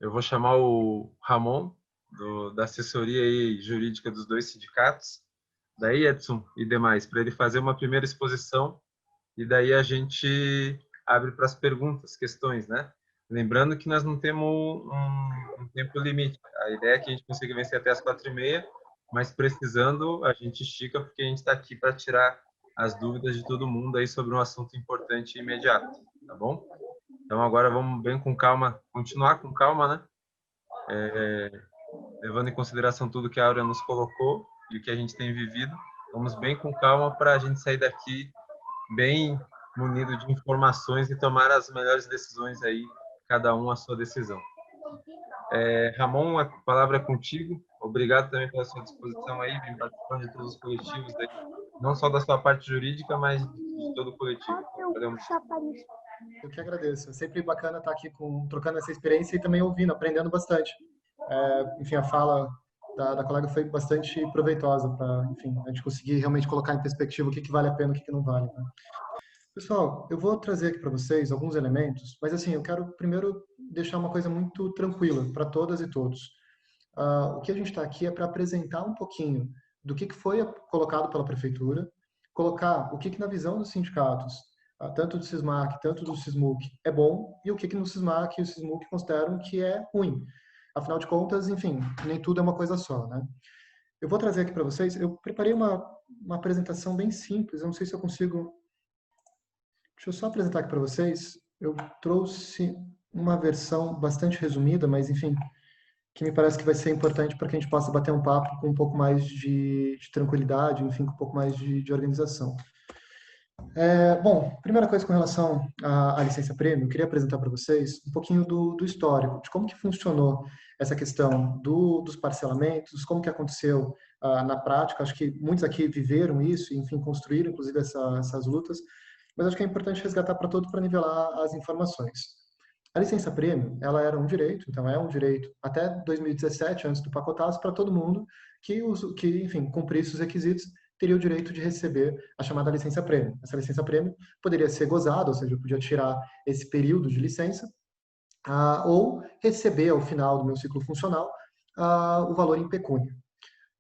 Eu vou chamar o Ramon, da assessoria aí jurídica dos dois sindicatos, daí Edson e demais, para ele fazer uma primeira exposição e daí a gente abre para as perguntas, questões, né? Lembrando que nós não temos um tempo limite. A ideia é que a gente consiga vencer até as 4h30, mas precisando, a gente estica, porque a gente está aqui para tirar as dúvidas de todo mundo aí sobre um assunto importante e imediato, tá bom? Então agora vamos bem com calma, continuar com calma, né? Levando em consideração tudo que a Áurea nos colocou e o que a gente tem vivido, vamos bem com calma para a gente sair daqui bem munido de informações e tomar as melhores decisões aí, cada um a sua decisão. Ramon, a palavra é contigo. Obrigado também pela sua disposição aí, vem participando de todos os coletivos aí, não só da sua parte jurídica, mas de todo o coletivo. Eu que agradeço. É sempre bacana estar aqui trocando essa experiência e também ouvindo, aprendendo bastante. Enfim, a fala da colega foi bastante proveitosa para, enfim, a gente conseguir realmente colocar em perspectiva o que vale a pena e o que não vale, né? Pessoal, eu vou trazer aqui para vocês alguns elementos, mas assim, eu quero primeiro deixar uma coisa muito tranquila para todas e todos. O que a gente está aqui é para apresentar um pouquinho do que foi colocado pela prefeitura, colocar o que na visão dos sindicatos, tanto do SISMAC, tanto do SISMUC, é bom, e o que no SISMAC e o SISMUC consideram que é ruim. Afinal de contas, enfim, nem tudo é uma coisa só, né? Eu vou trazer aqui para vocês, eu preparei uma apresentação bem simples, eu não sei se eu consigo. Deixa eu só apresentar aqui para vocês. Eu trouxe uma versão bastante resumida, mas enfim, que me parece que vai ser importante para que a gente possa bater um papo com um pouco mais de tranquilidade, enfim, com um pouco mais de organização. Bom, primeira coisa com relação à licença prêmio, eu queria apresentar para vocês um pouquinho do histórico, de como que funcionou essa questão dos parcelamentos, como que aconteceu na prática. Acho que muitos aqui viveram isso, enfim, construíram inclusive essas lutas, mas acho que é importante resgatar para todos para nivelar as informações. A licença prêmio, ela era um direito, então é um direito até 2017, antes do pacotaço, para todo mundo que, enfim, cumprisse os requisitos, teria o direito de receber a chamada licença prêmio. Essa licença prêmio poderia ser gozada, ou seja, eu podia tirar esse período de licença, ou receber ao final do meu ciclo funcional o valor em pecúnia.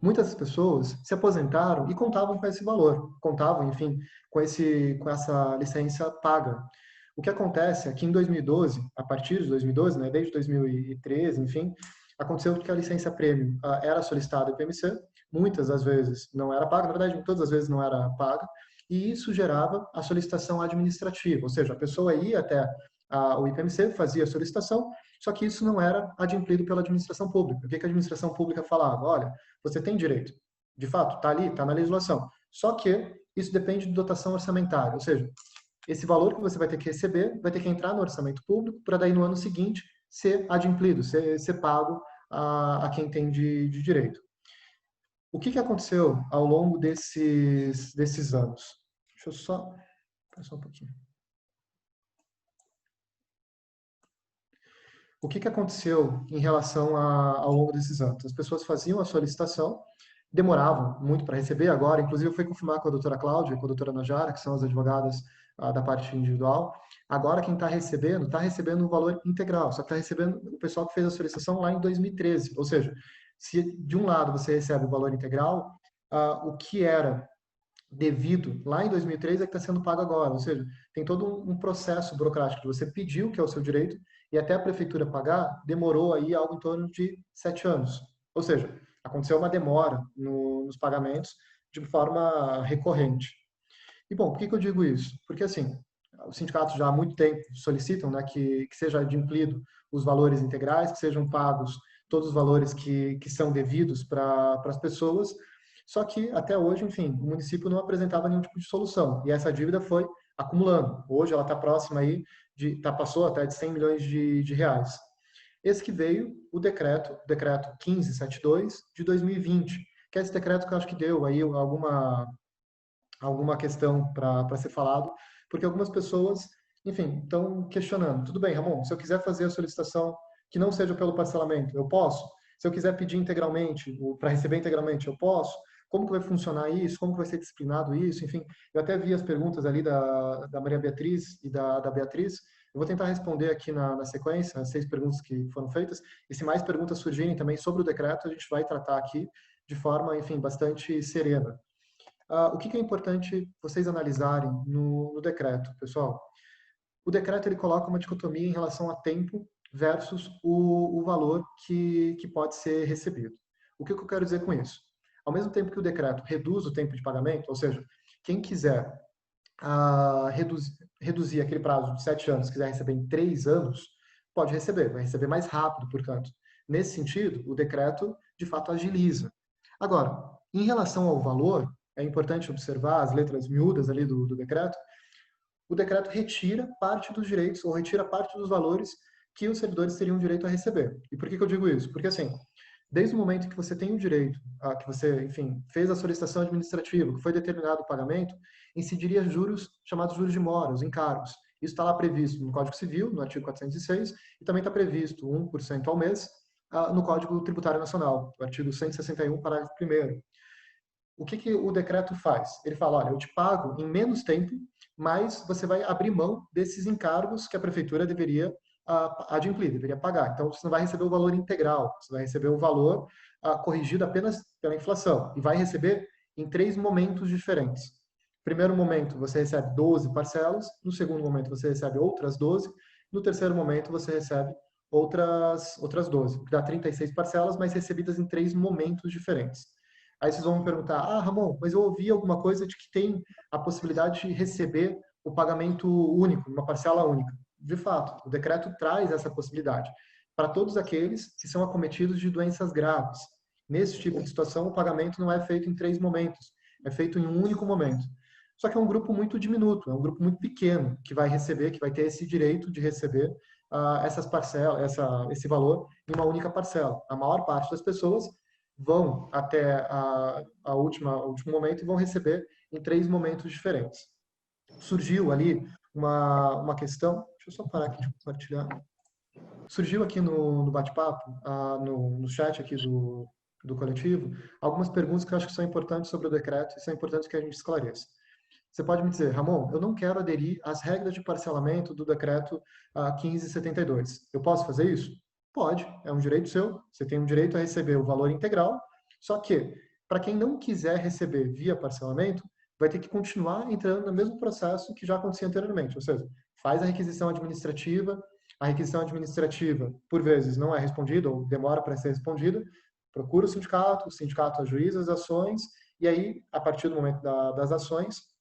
Muitas pessoas se aposentaram e contavam com esse valor, contavam, enfim, com essa licença paga. O que acontece é que em 2012, a partir de 2012, né, desde 2013, enfim, aconteceu que a licença prêmio era solicitada do IPMC, muitas das vezes não era paga, na verdade, todas as vezes não era paga, e isso gerava a solicitação administrativa, ou seja, a pessoa ia até o IPMC, fazia a solicitação, só que isso não era adimplido pela administração pública. O que a administração pública falava? Olha, você tem direito, de fato, está ali, está na legislação, só que isso depende de dotação orçamentária, ou seja, esse valor que você vai ter que receber vai ter que entrar no orçamento público para daí no ano seguinte ser adimplido, ser pago a quem tem de direito. O que aconteceu ao longo desses anos? Deixa eu só passar um pouquinho. O que aconteceu em relação ao longo desses anos? As pessoas faziam a solicitação, demoravam muito para receber. Agora, inclusive, eu fui confirmar com a doutora Cláudia e com a doutora Najara, que são as advogadas da parte individual. Agora, quem está recebendo o valor integral, só que está recebendo o pessoal que fez a solicitação lá em 2013. Ou seja, se de um lado você recebe o valor integral, o que era devido lá em 2003 é que está sendo pago agora. Ou seja, tem todo um processo burocrático que você pediu, que é o seu direito, e até a prefeitura pagar, demorou aí algo em torno de 7 anos. Ou seja, aconteceu uma demora nos pagamentos de forma recorrente. E, bom, por que eu digo isso? Porque, assim, os sindicatos já há muito tempo solicitam, né, que seja adimplido os valores integrais, que sejam pagos todos os valores que são devidos para as pessoas, só que, até hoje, enfim, o município não apresentava nenhum tipo de solução, e essa dívida foi acumulando. Hoje ela está próxima aí, passou até de 100 milhões de reais. Esse que veio o decreto 1572 de 2020, que é esse decreto que eu acho que deu aí alguma questão para ser falado, porque algumas pessoas, enfim, estão questionando. Tudo bem, Ramon, se eu quiser fazer a solicitação que não seja pelo parcelamento, eu posso? Se eu quiser pedir integralmente, para receber integralmente, eu posso? Como que vai funcionar isso? Como que vai ser disciplinado isso? Enfim, eu até vi as perguntas ali da Maria Beatriz e da Beatriz, Eu vou tentar responder aqui na sequência as 6 perguntas que foram feitas, e se mais perguntas surgirem também sobre o decreto, a gente vai tratar aqui de forma, enfim, bastante serena. O que é importante vocês analisarem no decreto, pessoal? O decreto ele coloca uma dicotomia em relação a tempo versus o valor que pode ser recebido. O que eu quero dizer com isso? Ao mesmo tempo que o decreto reduz o tempo de pagamento, ou seja, quem quiser reduzir aquele prazo de 7 anos, quiser receber em 3 anos, pode receber, vai receber mais rápido, portanto. Nesse sentido, o decreto, de fato, agiliza. Agora, em relação ao valor, é importante observar as letras miúdas ali do decreto, o decreto retira parte dos direitos ou retira parte dos valores que os servidores teriam direito a receber. E por que eu digo isso? Porque, assim, desde o momento que você tem o direito, que você, enfim, fez a solicitação administrativa, que foi determinado o pagamento, incidiria juros chamados juros de mora, os encargos. Isso está lá previsto no Código Civil, no artigo 406, e também está previsto 1% ao mês no Código Tributário Nacional, no artigo 161, parágrafo 1º. O que o decreto faz? Ele fala, olha, eu te pago em menos tempo, mas você vai abrir mão desses encargos que a prefeitura deveria adimplir, deveria pagar. Então, você não vai receber o valor integral, você vai receber o valor corrigido apenas pela inflação, e vai receber em 3 momentos diferentes. No primeiro momento, você recebe 12 parcelas, no segundo momento, você recebe outras 12, no terceiro momento, você recebe outras 12, que dá 36 parcelas, mas recebidas em 3 momentos diferentes. Aí vocês vão me perguntar, Ramon, mas eu ouvi alguma coisa de que tem a possibilidade de receber o pagamento único, uma parcela única. De fato, o decreto traz essa possibilidade para todos aqueles que são acometidos de doenças graves. Nesse tipo de situação, o pagamento não é feito em 3 momentos, é feito em um único momento. Só que é um grupo muito diminuto, é um grupo muito pequeno que vai receber, que vai ter esse direito de receber essas parcelas, esse valor em uma única parcela. A maior parte das pessoas vão até o último momento e vão receber em 3 momentos diferentes. Surgiu ali uma questão, deixa eu só parar aqui de compartilhar. Surgiu aqui no bate-papo, no chat aqui do coletivo, algumas perguntas que eu acho que são importantes sobre o decreto e são importantes que a gente esclareça. Você pode me dizer, Ramon, eu não quero aderir às regras de parcelamento do decreto 1572. Eu posso fazer isso? Pode, é um direito seu. Você tem um direito a receber o valor integral, só que, para quem não quiser receber via parcelamento, vai ter que continuar entrando no mesmo processo que já acontecia anteriormente. Ou seja, faz a requisição administrativa, por vezes, não é respondida ou demora para ser respondida, procura o sindicato ajuiza as ações, e aí, a partir do momento das ações,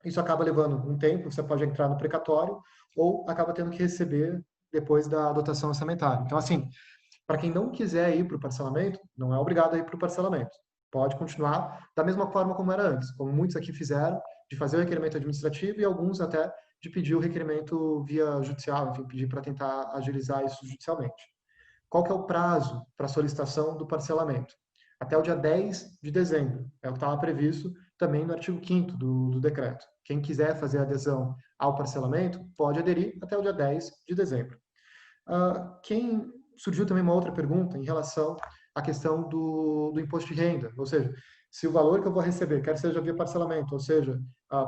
isso acaba levando um tempo, você pode entrar no precatório, ou acaba tendo que receber depois da dotação orçamentária. Então, assim, para quem não quiser ir para o parcelamento, não é obrigado a ir para o parcelamento. Pode continuar da mesma forma como era antes, como muitos aqui fizeram, de fazer o requerimento administrativo e alguns até de pedir o requerimento via judicial, enfim, pedir para tentar agilizar isso judicialmente. Qual que é o prazo para solicitação do parcelamento? Até o dia 10 de dezembro, é o que estava previsto também no artigo 5º do decreto. Quem quiser fazer adesão ao parcelamento, pode aderir até o dia 10 de dezembro. Surgiu também uma outra pergunta em relação à questão do imposto de renda, ou seja, se o valor que eu vou receber, quer seja via parcelamento, ou seja,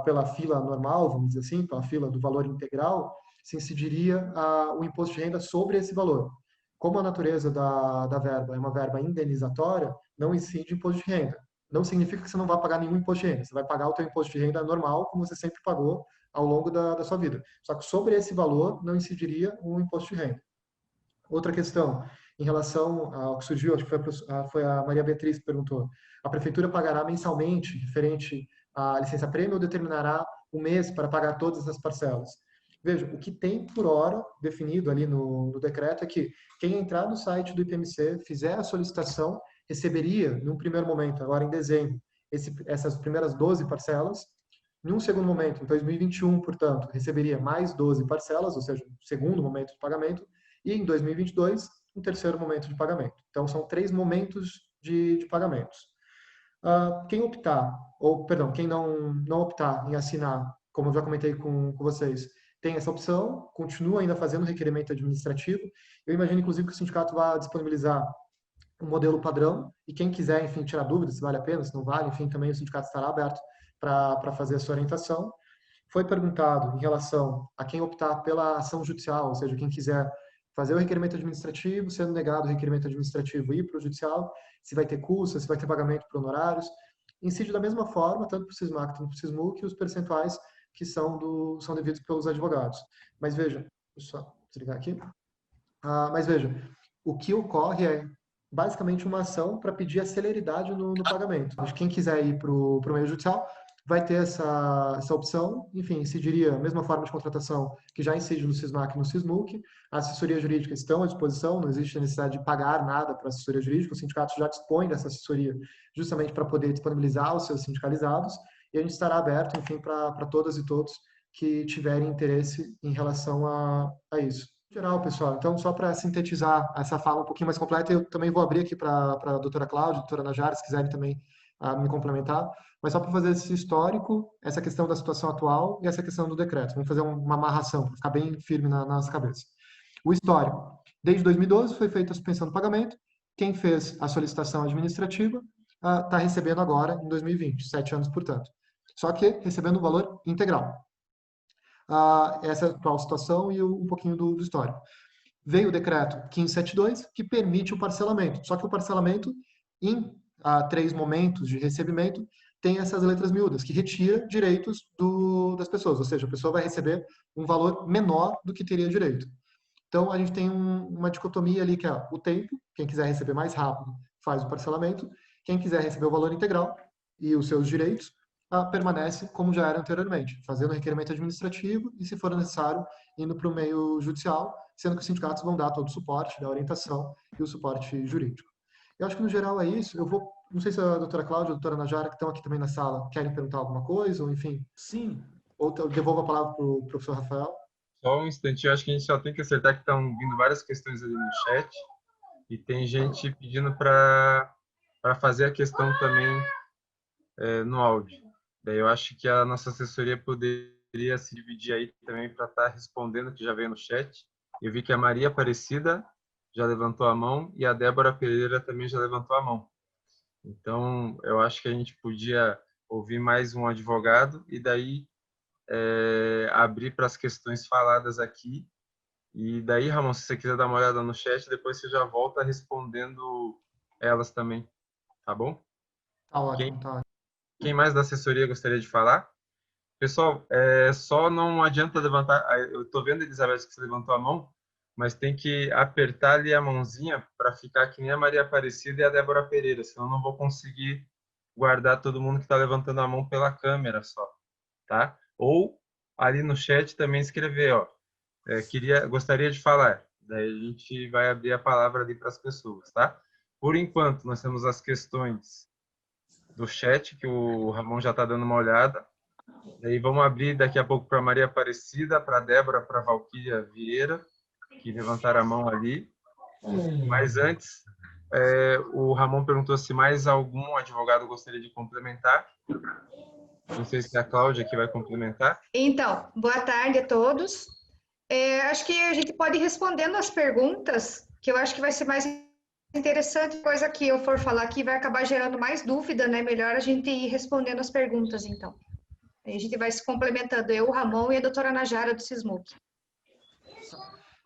pela fila normal, vamos dizer assim, pela fila do valor integral, se incidiria o imposto de renda sobre esse valor. Como a natureza da verba é uma verba indenizatória, não incide imposto de renda. Não significa que você não vai pagar nenhum imposto de renda. Você vai pagar o teu imposto de renda normal, como você sempre pagou ao longo da sua vida. Só que sobre esse valor não incidiria o imposto de renda. Outra questão, em relação ao que surgiu, acho que foi a Maria Beatriz que perguntou, a prefeitura pagará mensalmente, referente à licença-prêmio, ou determinará um mês para pagar todas essas parcelas? Veja, o que tem por hora definido ali no decreto é que quem entrar no site do IPMC, fizer a solicitação, receberia, num primeiro momento, agora em dezembro, essas primeiras 12 parcelas. Num segundo momento, em 2021, portanto, receberia mais 12 parcelas, ou seja, um segundo momento de pagamento, e em 2022, um terceiro momento de pagamento. Então, são 3 momentos de pagamentos. Quem optar, quem não optar em assinar, como eu já comentei com vocês, tem essa opção, continua ainda fazendo requerimento administrativo. Eu imagino, inclusive, que o sindicato vai disponibilizar um modelo padrão, e quem quiser, enfim, tirar dúvidas se vale a pena, se não vale, enfim, também o sindicato estará aberto para fazer a sua orientação. foi perguntado em relação a quem optar pela ação judicial, ou seja, quem quiser fazer o requerimento administrativo, sendo negado o requerimento administrativo e ir para o judicial, se vai ter custo, se vai ter pagamento por honorários, incide da mesma forma, tanto para o SISMAC quanto para o SISMUC, os percentuais que são devidos pelos advogados. Mas veja, deixa eu só desligar aqui. Mas veja, o que ocorre é basicamente uma ação para pedir a celeridade no pagamento. Mas quem quiser ir para o meio judicial vai ter essa opção. Enfim, incidiria a mesma forma de contratação que já incide no SISMAC e no SISMUC. A assessoria jurídica estão à disposição, não existe necessidade de pagar nada para a assessoria jurídica. O sindicato já dispõe dessa assessoria justamente para poder disponibilizar os seus sindicalizados. E a gente estará aberto, enfim, para todas e todos que tiverem interesse em relação a isso. Geral, pessoal. Então, só para sintetizar essa fala um pouquinho mais completa, eu também vou abrir aqui para a doutora Cláudia, doutora Najara, se quiserem também me complementar, mas só para fazer esse histórico, essa questão da situação atual e essa questão do decreto. Vamos fazer uma amarração, para ficar bem firme na nossa cabeça. O histórico. Desde 2012 foi feita a suspensão do pagamento. Quem fez a solicitação administrativa está recebendo agora, em 2020, 7 anos, portanto. Só que recebendo o valor integral. Essa atual situação e um pouquinho do histórico. Veio o decreto 1572, que permite o parcelamento, só que o parcelamento em 3 momentos de recebimento tem essas letras miúdas, que retira direitos das pessoas, ou seja, a pessoa vai receber um valor menor do que teria direito. Então, a gente tem uma dicotomia ali, que é o tempo, quem quiser receber mais rápido faz o parcelamento, quem quiser receber o valor integral e os seus direitos, permanece como já era anteriormente, fazendo requerimento administrativo e, se for necessário, indo para o meio judicial, sendo que os sindicatos vão dar todo o suporte, da orientação e o suporte jurídico. Eu acho que, no geral, é isso. Não sei se a doutora Cláudia e a doutora Najara, que estão aqui também na sala, querem perguntar alguma coisa, ou enfim. Sim. Ou eu devolvo a palavra para o professor Rafael. Só um instantinho, acho que a gente só tem que acertar que estão vindo várias questões ali no chat e tem gente pedindo para fazer a questão também no áudio. Daí eu acho que a nossa assessoria poderia se dividir aí também para estar respondendo, que já veio no chat. Eu vi que a Maria Aparecida já levantou a mão e a Débora Pereira também já levantou a mão. Então, eu acho que a gente podia ouvir mais um advogado e daí abrir para as questões faladas aqui. E daí, Ramon, se você quiser dar uma olhada no chat, depois você já volta respondendo elas também. Tá bom? Tá ótimo, tá ótimo. Quem mais da assessoria gostaria de falar? Pessoal, só não adianta levantar. Eu estou vendo, Elizabeth, que você levantou a mão, mas tem que apertar ali a mãozinha para ficar que nem a Maria Aparecida e a Débora Pereira, senão eu não vou conseguir guardar todo mundo que está levantando a mão pela câmera só, tá? Ou ali no chat também escrever, ó, gostaria de falar. Daí a gente vai abrir a palavra ali para as pessoas, tá? Por enquanto, nós temos as questões do chat, que o Ramon já está dando uma olhada. Daí vamos abrir daqui a pouco para a Maria Aparecida, para a Débora, para a Valquíria Vieira, que levantaram a mão ali. Mas antes, o Ramon perguntou se mais algum advogado gostaria de complementar. Não sei se é a Cláudia que vai complementar. Então, boa tarde a todos. Acho que a gente pode ir respondendo as perguntas, que eu acho que vai ser mais interessante, coisa que eu for falar aqui vai acabar gerando mais dúvida, né? Melhor a gente ir respondendo as perguntas, então. Aí a gente vai se complementando, eu, o Ramon e a doutora Najara do SISMUC.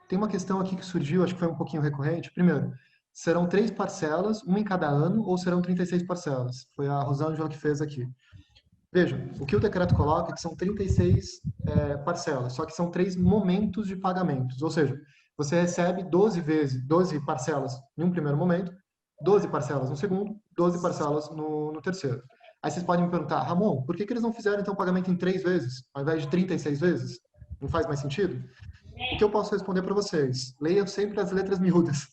Tem uma questão aqui que surgiu, acho que foi um pouquinho recorrente. Primeiro, serão 3 parcelas, uma em cada ano, ou serão 36 parcelas? Foi a Rosângela que fez aqui. Vejam, o que o decreto coloca é que são 36 parcelas, só que são 3 momentos de pagamentos. Ou seja, você recebe 12 parcelas em um primeiro momento, 12 parcelas no segundo, 12 parcelas no terceiro. Aí vocês podem me perguntar, Ramon, por que eles não fizeram então o pagamento em 3 vezes, ao invés de 36 vezes? Não faz mais sentido? O que eu posso responder para vocês? Leiam sempre as letras miúdas.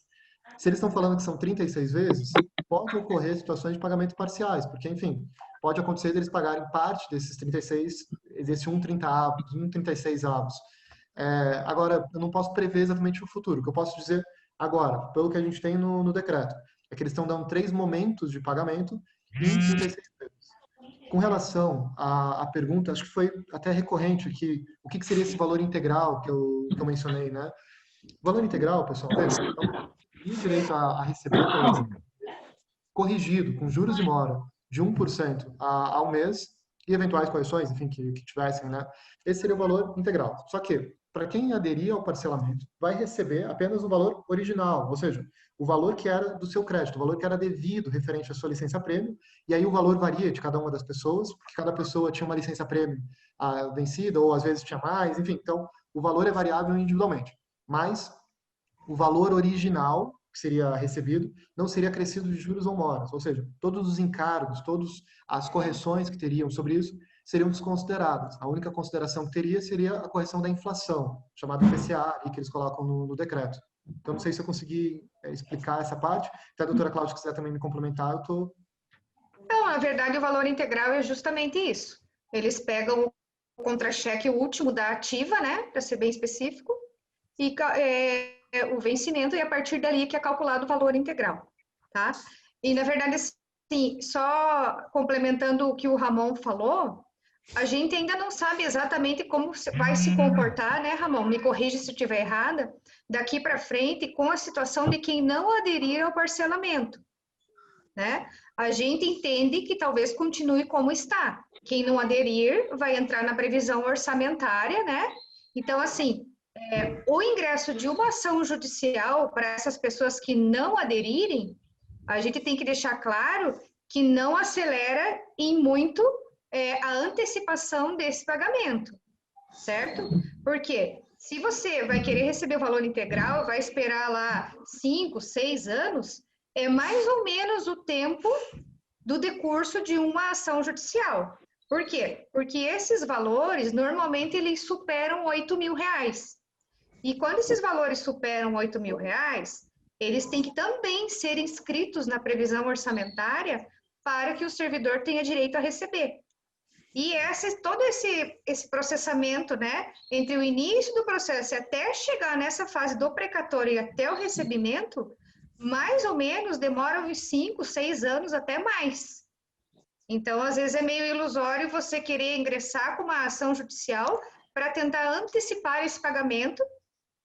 Se eles estão falando que são 36 vezes, pode ocorrer situações de pagamento parciais, porque, enfim, pode acontecer deles pagarem parte desses 36, desse 1,36 avos. Agora, eu não posso prever exatamente o futuro. O que eu posso dizer agora, pelo que a gente tem no decreto, é que eles estão dando 3 momentos de pagamento em 36 vezes. Com relação à pergunta, acho que foi até recorrente aqui, o que seria esse valor integral que eu mencionei, né? O valor integral, pessoal, tem direito a receber corrigido com juros e mora de 1% ao mês, e eventuais correções, enfim, que tivessem, né? Esse seria o valor integral. Só que, para quem aderir ao parcelamento, vai receber apenas o valor original, ou seja, o valor que era do seu crédito, o valor que era devido referente à sua licença prêmio, e aí o valor varia de cada uma das pessoas, porque cada pessoa tinha uma licença prêmio vencida, ou às vezes tinha mais, enfim, então o valor é variável individualmente. Mas o valor original que seria recebido não seria acrescido de juros ou moras, ou seja, todos os encargos, todas as correções que teriam sobre isso seriam desconsideradas. A única consideração que teria seria a correção da inflação, chamada IPCA, que eles colocam no decreto. Então, não sei se eu consegui explicar essa parte. Se a doutora Cláudia quiser também me complementar, eu estou... Não, na verdade, o valor integral é justamente isso. Eles pegam o contra-cheque último da ativa, né, para ser bem específico, e o vencimento, e a partir dali que é calculado o valor integral, tá? E, na verdade, assim, só complementando o que o Ramon falou, a gente ainda não sabe exatamente como vai se comportar, né, Ramon? Me corrija se eu estiver errada, daqui para frente com a situação de quem não aderir ao parcelamento, né? A gente entende que talvez continue como está. Quem não aderir vai entrar na previsão orçamentária, né? Então, assim, o ingresso de uma ação judicial para essas pessoas que não aderirem, a gente tem que deixar claro que não acelera em muito a antecipação desse pagamento, certo? Porque se você vai querer receber o valor integral, vai esperar lá 5, 6 anos, é mais ou menos o tempo do decurso de uma ação judicial. Por quê? Porque esses valores, normalmente, eles superam R$ 8.000. E quando esses valores superam R$ 8.000, eles têm que também ser inscritos na previsão orçamentária para que o servidor tenha direito a receber. E todo esse processamento, né, entre o início do processo e até chegar nessa fase do precatório e até o recebimento, mais ou menos demora uns 5, 6 anos, até mais. Então, às vezes é meio ilusório você querer ingressar com uma ação judicial para tentar antecipar esse pagamento,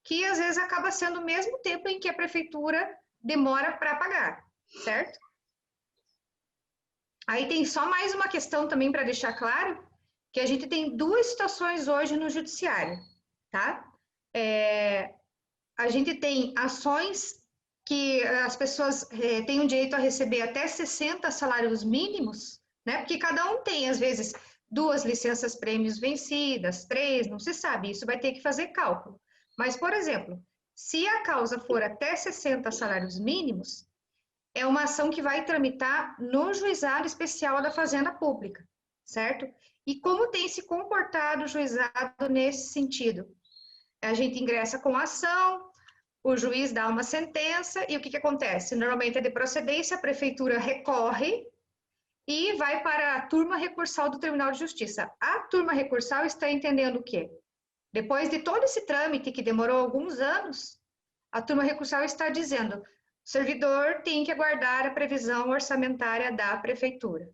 que às vezes acaba sendo o mesmo tempo em que a prefeitura demora para pagar, certo? Aí tem só mais uma questão também para deixar claro, que a gente tem duas situações hoje no judiciário, tá? A gente tem ações que as pessoas têm o direito a receber até 60 salários mínimos, né? Porque cada um tem, às vezes, 2 licenças prêmios vencidas, 3, não se sabe, isso vai ter que fazer cálculo. Mas, por exemplo, se a causa for até 60 salários mínimos, é uma ação que vai tramitar no Juizado Especial da Fazenda Pública, certo? E como tem se comportado o juizado nesse sentido? A gente ingressa com a ação, o juiz dá uma sentença, e o que acontece? Normalmente é de procedência, a prefeitura recorre e vai para a turma recursal do Tribunal de Justiça. A turma recursal está entendendo o quê? Depois de todo esse trâmite que demorou alguns anos, a turma recursal está dizendo: o servidor tem que aguardar a previsão orçamentária da prefeitura.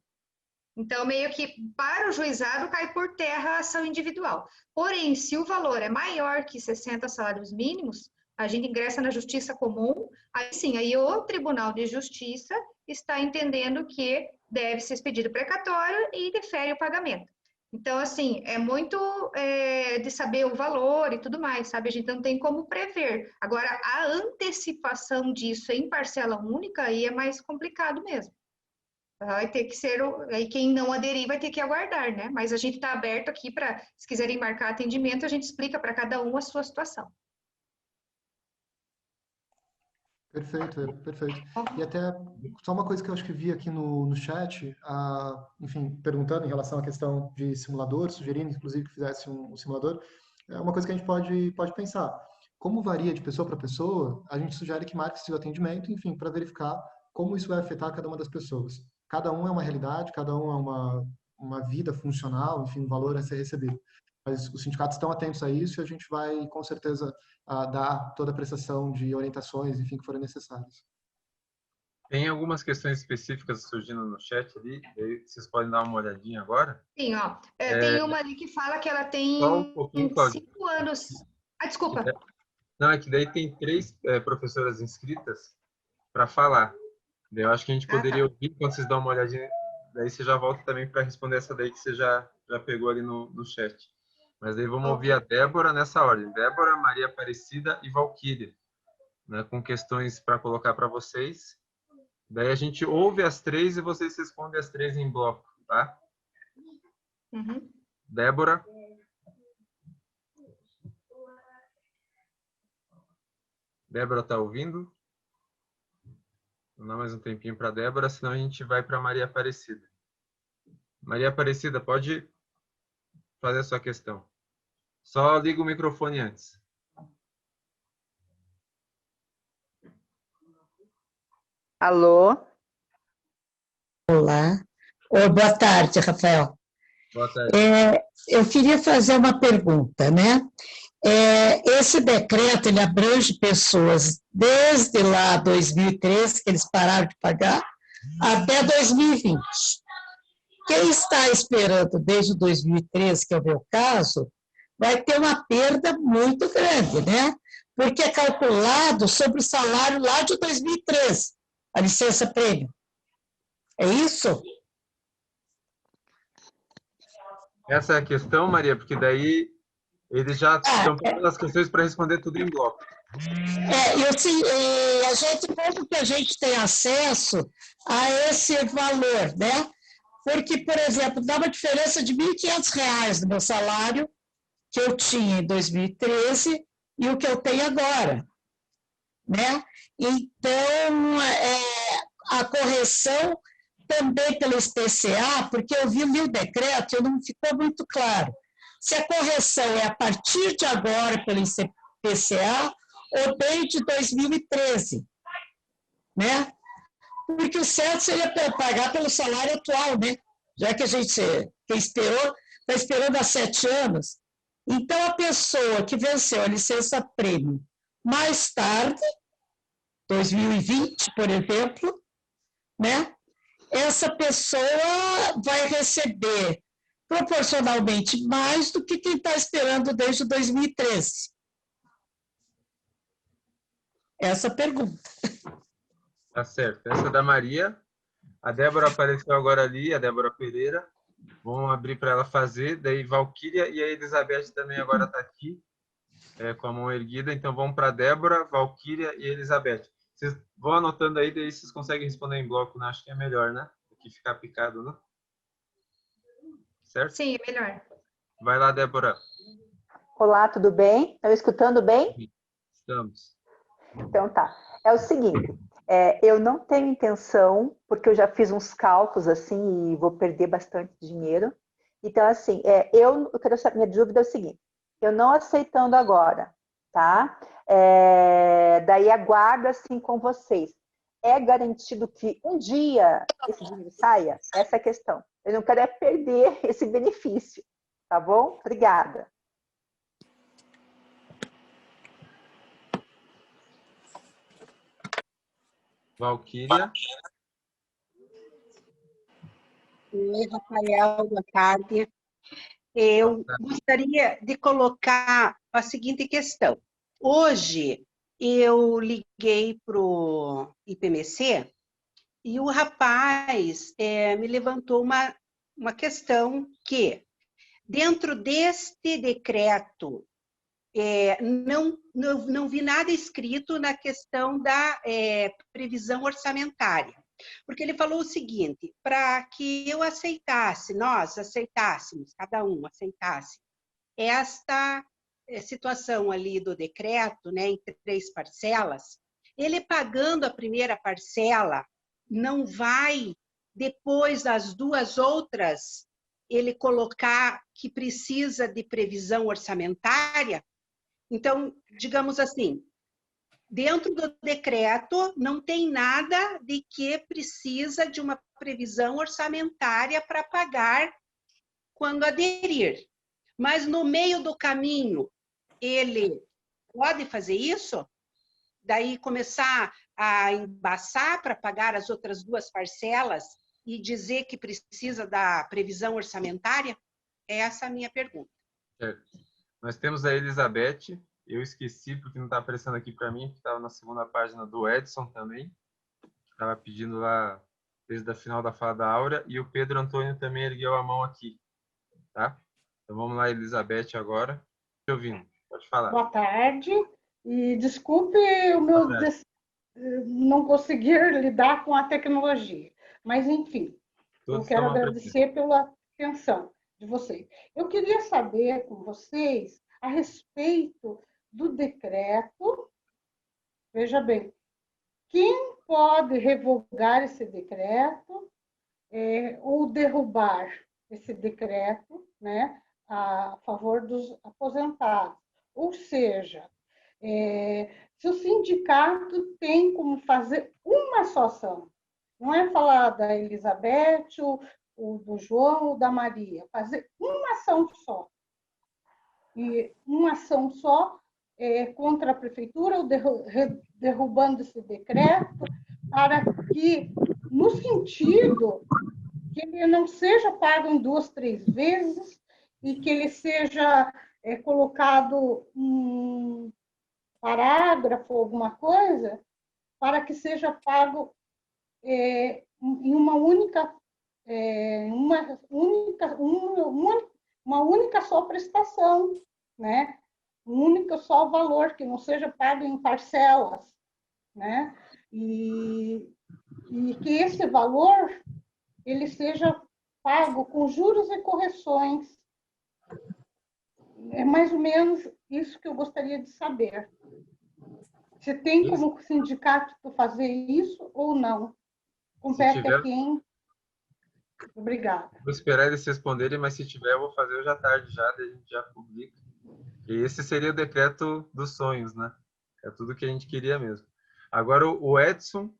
Então, meio que para o juizado cai por terra a ação individual. Porém, se o valor é maior que 60 salários mínimos, a gente ingressa na justiça comum, aí sim, aí o Tribunal de Justiça está entendendo que deve ser expedido precatório e defere o pagamento. Então, assim, é muito de saber o valor e tudo mais, sabe? A gente não tem como prever. Agora, a antecipação disso em parcela única, aí é mais complicado mesmo. Vai ter que ser, aí quem não aderir vai ter que aguardar, né? Mas a gente está aberto aqui para, se quiserem marcar atendimento, a gente explica para cada um a sua situação. Perfeito, perfeito. E até só uma coisa que eu acho que vi aqui no chat, enfim, perguntando em relação à questão de simulador, sugerindo inclusive que fizesse um simulador, é uma coisa que a gente pode pensar. Como varia de pessoa para pessoa, a gente sugere que marque seu atendimento, enfim, para verificar como isso vai afetar cada uma das pessoas. Cada um é uma realidade, cada um é uma vida funcional, enfim, um valor a ser recebido. Mas os sindicatos estão atentos a isso e a gente vai, com certeza, dar toda a prestação de orientações, enfim, que forem necessárias. Tem algumas questões específicas surgindo no chat ali, vocês podem dar uma olhadinha agora? Sim, ó. Tem uma ali que fala que ela tem Só um pouquinho, Cláudia. 5 anos. Desculpa. Não, é que daí tem 3 professoras inscritas para falar. Eu acho que a gente poderia ouvir quando vocês dão uma olhadinha daí você já volta também para responder essa daí que você já pegou ali no chat. Mas daí vamos ouvir a Débora nessa ordem. Débora, Maria Aparecida e Valquíria, né, com questões para colocar para vocês. Daí a gente ouve as três e vocês respondem as três em bloco, tá? Uhum. Débora. Débora, tá ouvindo? Vou dar mais um tempinho para Débora, senão a gente vai para Maria Aparecida. Maria Aparecida, pode fazer a sua questão. Só liga o microfone antes. Alô? Olá. Boa tarde, Rafael. Boa tarde. Eu queria fazer uma pergunta, né? Esse decreto, ele abrange pessoas desde lá 2013, que eles pararam de pagar, até 2020. Quem está esperando desde 2013, que é o meu caso, vai ter uma perda muito grande, né? Porque é calculado sobre o salário lá de 2013, a licença-prêmio. É isso? Essa é a questão, Maria, porque daí eles já estão pegando as questões para responder tudo em bloco. Como que a gente tem acesso a esse valor, né? Porque, por exemplo, dá uma diferença de R$ 1.500 no meu salário que eu tinha em 2013 e o que eu tenho agora, né? Então, a correção também pelo IPCA, porque eu vi o decreto e não ficou muito claro se a correção é a partir de agora pelo IPCA ou desde 2013, né? Porque o certo seria pagar pelo salário atual, né? Já que a gente, quem esperou, está esperando há 7 anos. Então, a pessoa que venceu a licença-prêmio mais tarde, 2020, por exemplo, né? Essa pessoa vai receber proporcionalmente mais do que quem está esperando desde 2013. Essa pergunta. Tá certo. Essa é da Maria. A Débora apareceu agora ali, a Débora Pereira. Vamos abrir para ela fazer. Daí Valquíria e a Elizabeth também agora está aqui, com a mão erguida. Então vamos para Débora, Valquíria e Elizabeth. Vocês vão anotando aí, daí vocês conseguem responder em bloco, né? Acho que é melhor, né? Do que ficar picado, né? Certo? Sim, é melhor. Vai lá, Débora. Olá, tudo bem? Estão escutando bem? Estamos. Então tá. É o seguinte, eu não tenho intenção, porque eu já fiz uns cálculos assim e vou perder bastante dinheiro. Então, assim, eu quero saber, minha dúvida é o seguinte, eu não aceitando agora, tá? Daí aguardo assim com vocês. É garantido que um dia esse dinheiro saia? Essa é a questão. Eu não quero perder esse benefício, tá bom? Obrigada. Valquíria. Oi, Rafael, boa tarde. Eu gostaria de colocar a seguinte questão. Hoje, eu liguei para o IPMC e o rapaz me levantou uma questão que, dentro deste decreto, não vi nada escrito na questão da previsão orçamentária. Porque ele falou o seguinte, para que eu aceitasse, nós aceitássemos, cada um aceitasse, esta situação ali do decreto, né, em 3 parcelas, ele pagando a primeira parcela, não vai, depois das 2 outras, ele colocar que precisa de previsão orçamentária? Então, digamos assim, dentro do decreto não tem nada de que precisa de uma previsão orçamentária para pagar quando aderir. Mas no meio do caminho, ele pode fazer isso? Daí começar a embaçar para pagar as outras 2 parcelas e dizer que precisa da previsão orçamentária? Essa é a minha pergunta. Certo. Nós temos a Elizabeth. Eu esqueci porque não está aparecendo aqui para mim, que estava na segunda página do Edson também. Estava pedindo lá desde a final da fala da Áurea, e o Pedro Antônio também ergueu a mão aqui, tá? Então vamos lá, Elizabeth, agora. Te ouvindo, pode falar. Boa tarde, e desculpe o meu não conseguir lidar com a tecnologia, mas enfim, Todos eu quero estão agradecer pela atenção de vocês. Eu queria saber com vocês a respeito do decreto. Veja bem, quem pode revogar esse decreto ou derrubar esse decreto, né, a favor dos aposentados? Ou seja, se o sindicato tem como fazer uma só ação, não é falar da Elizabeth, ou do João, ou da Maria, fazer uma ação só. E uma ação só contra a prefeitura, ou derrubando esse decreto, para que, no sentido que ele não seja pago em 2, 3 vezes, e que ele seja colocado um parágrafo, alguma coisa, para que seja pago em uma única só prestação, né? Um único só valor, que não seja pago em parcelas, né? E que esse valor ele seja pago com juros e correções. É mais ou menos isso que eu gostaria de saber. Você tem como sindicato fazer isso ou não? Compete a quem? Obrigada. Vou esperar eles responderem, mas se tiver, eu vou fazer hoje à tarde já, daí a gente já publica. E esse seria o decreto dos sonhos, né? É tudo que a gente queria mesmo. Agora, o Edson,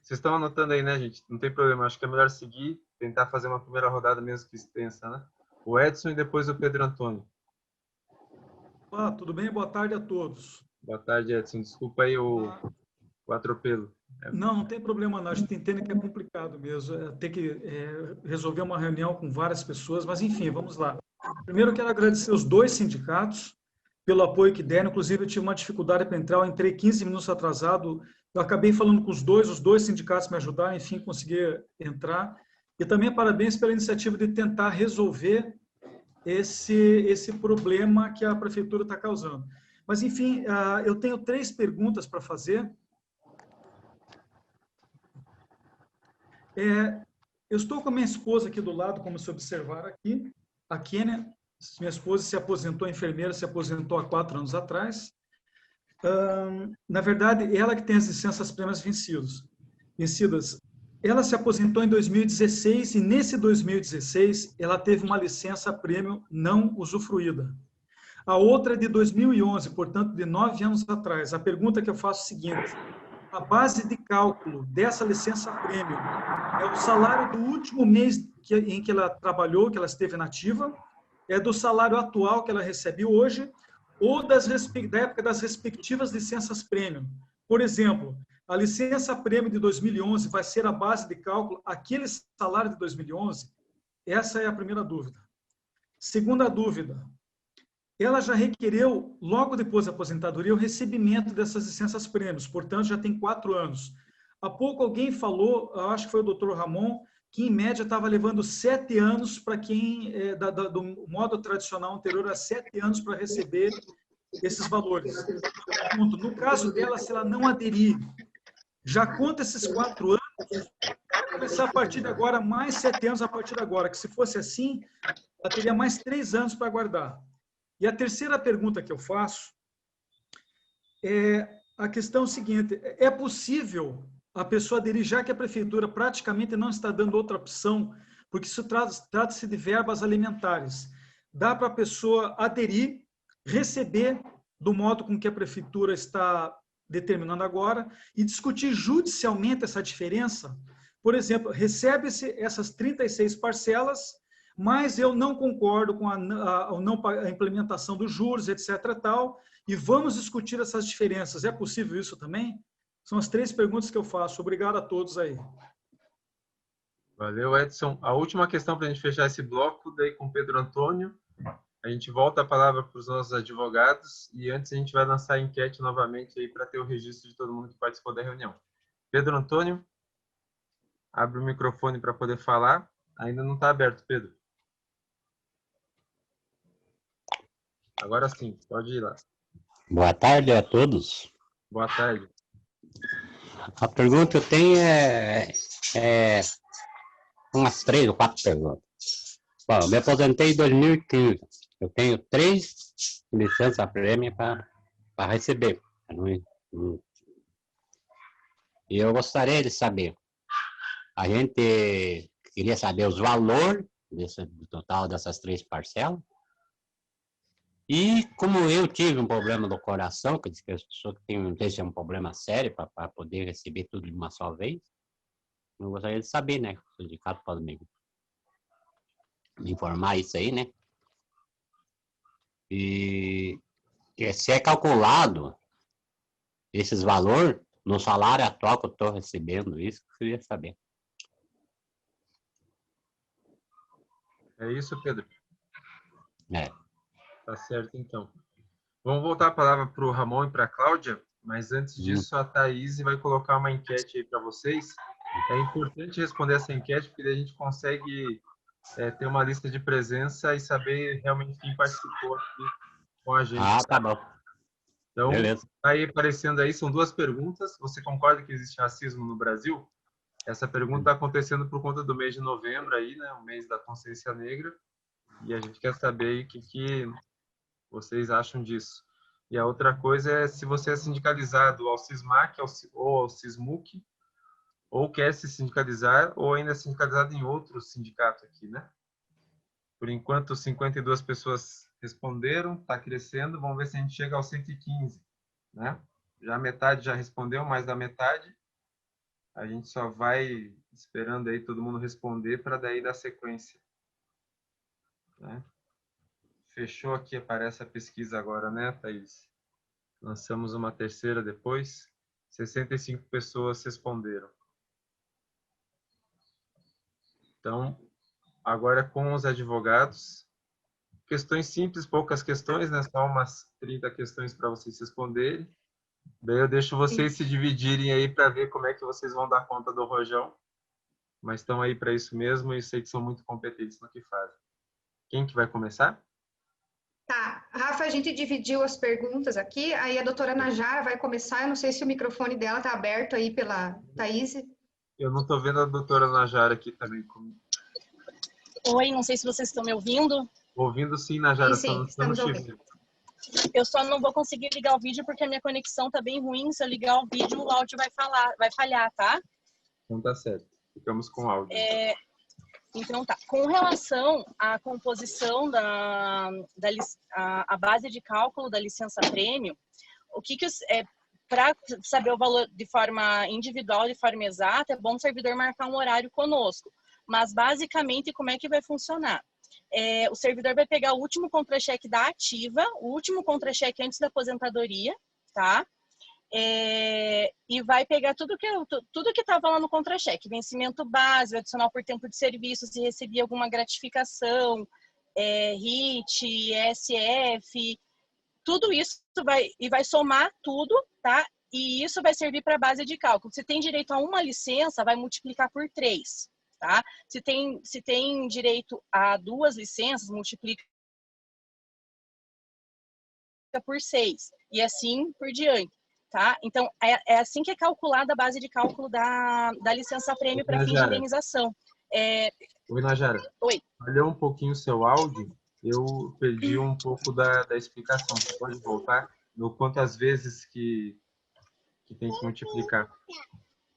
vocês estão anotando aí, né, gente? Não tem problema, acho que é melhor seguir, tentar fazer uma primeira rodada mesmo que extensa, né? O Edson e depois o Pedro Antônio. Olá, tudo bem? Boa tarde a todos. Boa tarde, Edson. Desculpa aí o atropelo. Não tem problema não. A gente entende que é complicado mesmo. Ter que resolver uma reunião com várias pessoas, mas enfim, vamos lá. Primeiro, eu quero agradecer os 2 sindicatos pelo apoio que deram. Inclusive, eu tive uma dificuldade para entrar, eu entrei 15 minutos atrasado. Eu acabei falando com os dois sindicatos me ajudaram, enfim, consegui entrar. E também parabéns pela iniciativa de tentar resolver esse problema que a prefeitura está causando. Mas, enfim, eu tenho 3 perguntas para fazer. Eu estou com a minha esposa aqui do lado, como se observar aqui. A Kênia, minha esposa, se aposentou, enfermeira, se aposentou há 4 anos atrás. Na verdade, ela que tem as licenças prêmias vencidas. Ela se aposentou em 2016 e, nesse 2016, ela teve uma licença prêmio não usufruída. A outra é de 2011, portanto, de 9 anos atrás. A pergunta que eu faço é a seguinte: a base de cálculo dessa licença prêmio é o salário do último mês em que ela trabalhou, que ela esteve nativa, é do salário atual que ela recebe hoje, ou da época das respectivas licenças prêmio. Por exemplo, a licença prêmio de 2011 vai ser a base de cálculo aquele salário de 2011? Essa é a primeira dúvida. Segunda dúvida: ela já requereu, logo depois da aposentadoria, o recebimento dessas licenças prêmios, portanto, já tem 4 anos. Há pouco alguém falou, acho que foi o doutor Ramon, que em média estava levando 7 anos para quem, do modo tradicional anterior, a 7 anos para receber esses valores. No caso dela, se ela não aderir, já conta esses 4 anos, vai começar a partir de agora, mais 7 anos a partir de agora, que se fosse assim, ela teria mais 3 anos para aguardar. E a terceira pergunta que eu faço é a questão seguinte: é possível a pessoa aderir, já que a prefeitura praticamente não está dando outra opção, porque isso trata-se de verbas alimentares. Dá para a pessoa aderir, receber do modo com que a prefeitura está determinando agora e discutir judicialmente essa diferença? Por exemplo, recebe-se essas 36 parcelas, mas eu não concordo com a implementação dos juros, etc. Tal, e vamos discutir essas diferenças. É possível isso também? São as 3 perguntas que eu faço. Obrigado a todos aí. Valeu, Edson. A última questão para a gente fechar esse bloco, daí com o Pedro Antônio. A gente volta a palavra para os nossos advogados e antes a gente vai lançar a enquete novamente aí para ter o registro de todo mundo que participou da reunião. Pedro Antônio. Abre o microfone para poder falar. Ainda não está aberto, Pedro. Agora sim, pode ir lá. Boa tarde a todos. Boa tarde. A pergunta que eu tenho é umas 3 ou 4 perguntas. Bom, eu me aposentei em 2015. Eu tenho 3 licença-prêmio para receber. E eu gostaria de saber. A gente queria saber os valores do total dessas 3 parcelas. E como eu tive um problema do coração, que diz que as pessoas que têm um problema sério para poder receber tudo de uma só vez, eu gostaria de saber, né? O sindicato pode me informar isso aí, né? E se é calculado esses valores no salário atual que eu estou recebendo, isso que eu queria saber. É isso, Pedro? É. Tá certo, então. Vamos voltar a palavra para o Ramon e para a Cláudia, mas antes disso, a Thaís vai colocar uma enquete aí para vocês. É importante responder essa enquete, porque a gente consegue ter uma lista de presença e saber realmente quem participou aqui com a gente. Ah, tá bom. Então, beleza. aí aparecendo aí, são 2 perguntas. Você concorda que existe racismo no Brasil? Essa pergunta está acontecendo por conta do mês de novembro aí, né? O mês da consciência negra. E a gente quer saber aí o que vocês acham disso. E a outra coisa é se você é sindicalizado ao Sismac ou ao Sismuc, ou quer se sindicalizar, ou ainda é sindicalizado em outro sindicato aqui, né? Por enquanto, 52 pessoas responderam, está crescendo, vamos ver se a gente chega aos 115, né? Já metade já respondeu, mais da metade. A gente só vai esperando aí todo mundo responder para daí dar sequência, né? Fechou aqui, aparece a pesquisa agora, né, Thaís? Lançamos uma terceira depois. 65 pessoas responderam. Então, agora com os advogados, questões simples, poucas questões, né? Só umas 30 questões para vocês responderem. Daí eu deixo vocês se dividirem aí para ver como é que vocês vão dar conta do rojão. Mas estão aí para isso mesmo e sei que são muito competentes no que fazem. Quem que vai começar? Tá, Rafa, a gente dividiu as perguntas aqui, aí a doutora Najara vai começar, eu não sei se o microfone dela está aberto aí pela Thaís. Eu não estou vendo a doutora Najara aqui também comigo. Oi, não sei se vocês estão me ouvindo. Ouvindo sim, Najara, Sim, só não estamos te vendo. Eu só não vou conseguir ligar o vídeo porque a minha conexão está bem ruim. Se eu ligar o vídeo, o áudio vai falhar, tá? Então tá certo, ficamos com o áudio. Então tá. Com relação à composição a base de cálculo da licença-prêmio, para saber o valor de forma individual, de forma exata, é bom o servidor marcar um horário conosco. Mas, basicamente, como é que vai funcionar? O servidor vai pegar o último contra-cheque da ativa, o último contra-cheque antes da aposentadoria, tá? E vai pegar tudo que estava lá no contra-cheque, vencimento base, adicional por tempo de serviço, se recebia alguma gratificação, RIT, ESF, tudo isso vai somar tudo, tá? E isso vai servir para a base de cálculo. Se tem direito a uma licença, vai multiplicar por 3, tá? Se tem direito a 2 licenças, multiplica por 6, e assim por diante. Tá? Então, é assim que é calculada a base de cálculo da licença-prêmio para fins de indenização. Oi, Najara. Oi. Olhou um pouquinho o seu áudio, eu perdi um pouco da explicação. Você pode voltar no quantas vezes que tem que multiplicar?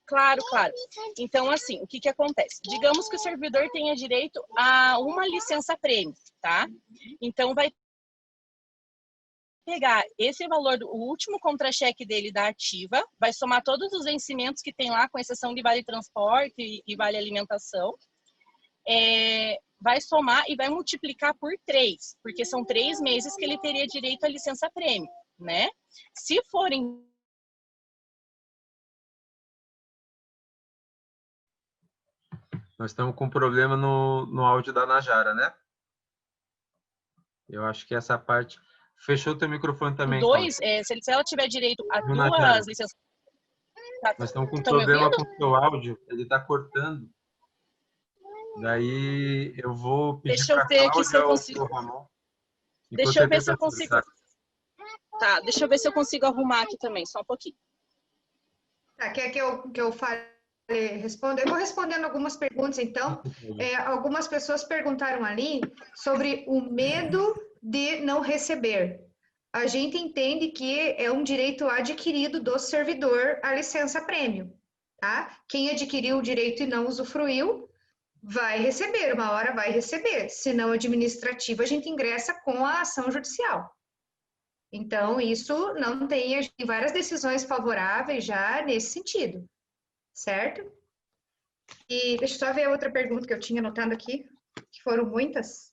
Claro, claro. Então, assim, o que acontece? Digamos que o servidor tenha direito a uma licença-prêmio, tá? Então, vai pegar esse valor, o último contra-cheque dele da ativa, vai somar todos os vencimentos que tem lá, com exceção de vale transporte e vale alimentação, vai somar e vai multiplicar por 3, porque são 3 meses que ele teria direito à licença-prêmio, né? Se forem... Nós estamos com um problema no áudio da Najara, né? Eu acho que essa parte... Fechou o teu microfone também. Se ela tiver direito a 2 licenças... Tá, Nós estamos com um estão me problema ouvindo? com o seu áudio, ele está cortando. Daí eu vou pedir Deixa eu para a ver aqui se Cláudia eu ou para consigo. o Ramon. Deixa eu ver se eu Enquanto consigo. Tá, deixa eu ver se eu consigo arrumar aqui também, só um pouquinho. Tá, quer que eu fale, responda? Eu vou respondendo algumas perguntas, então. Algumas pessoas perguntaram ali sobre o medo de não receber. A gente entende que é um direito adquirido do servidor a licença prêmio, tá? Quem adquiriu o direito e não usufruiu, vai receber, uma hora vai receber. Se não administrativo, a gente ingressa com a ação judicial. Então, isso não tem várias decisões favoráveis já nesse sentido, certo? E deixa eu só ver a outra pergunta que eu tinha anotado aqui, que foram muitas.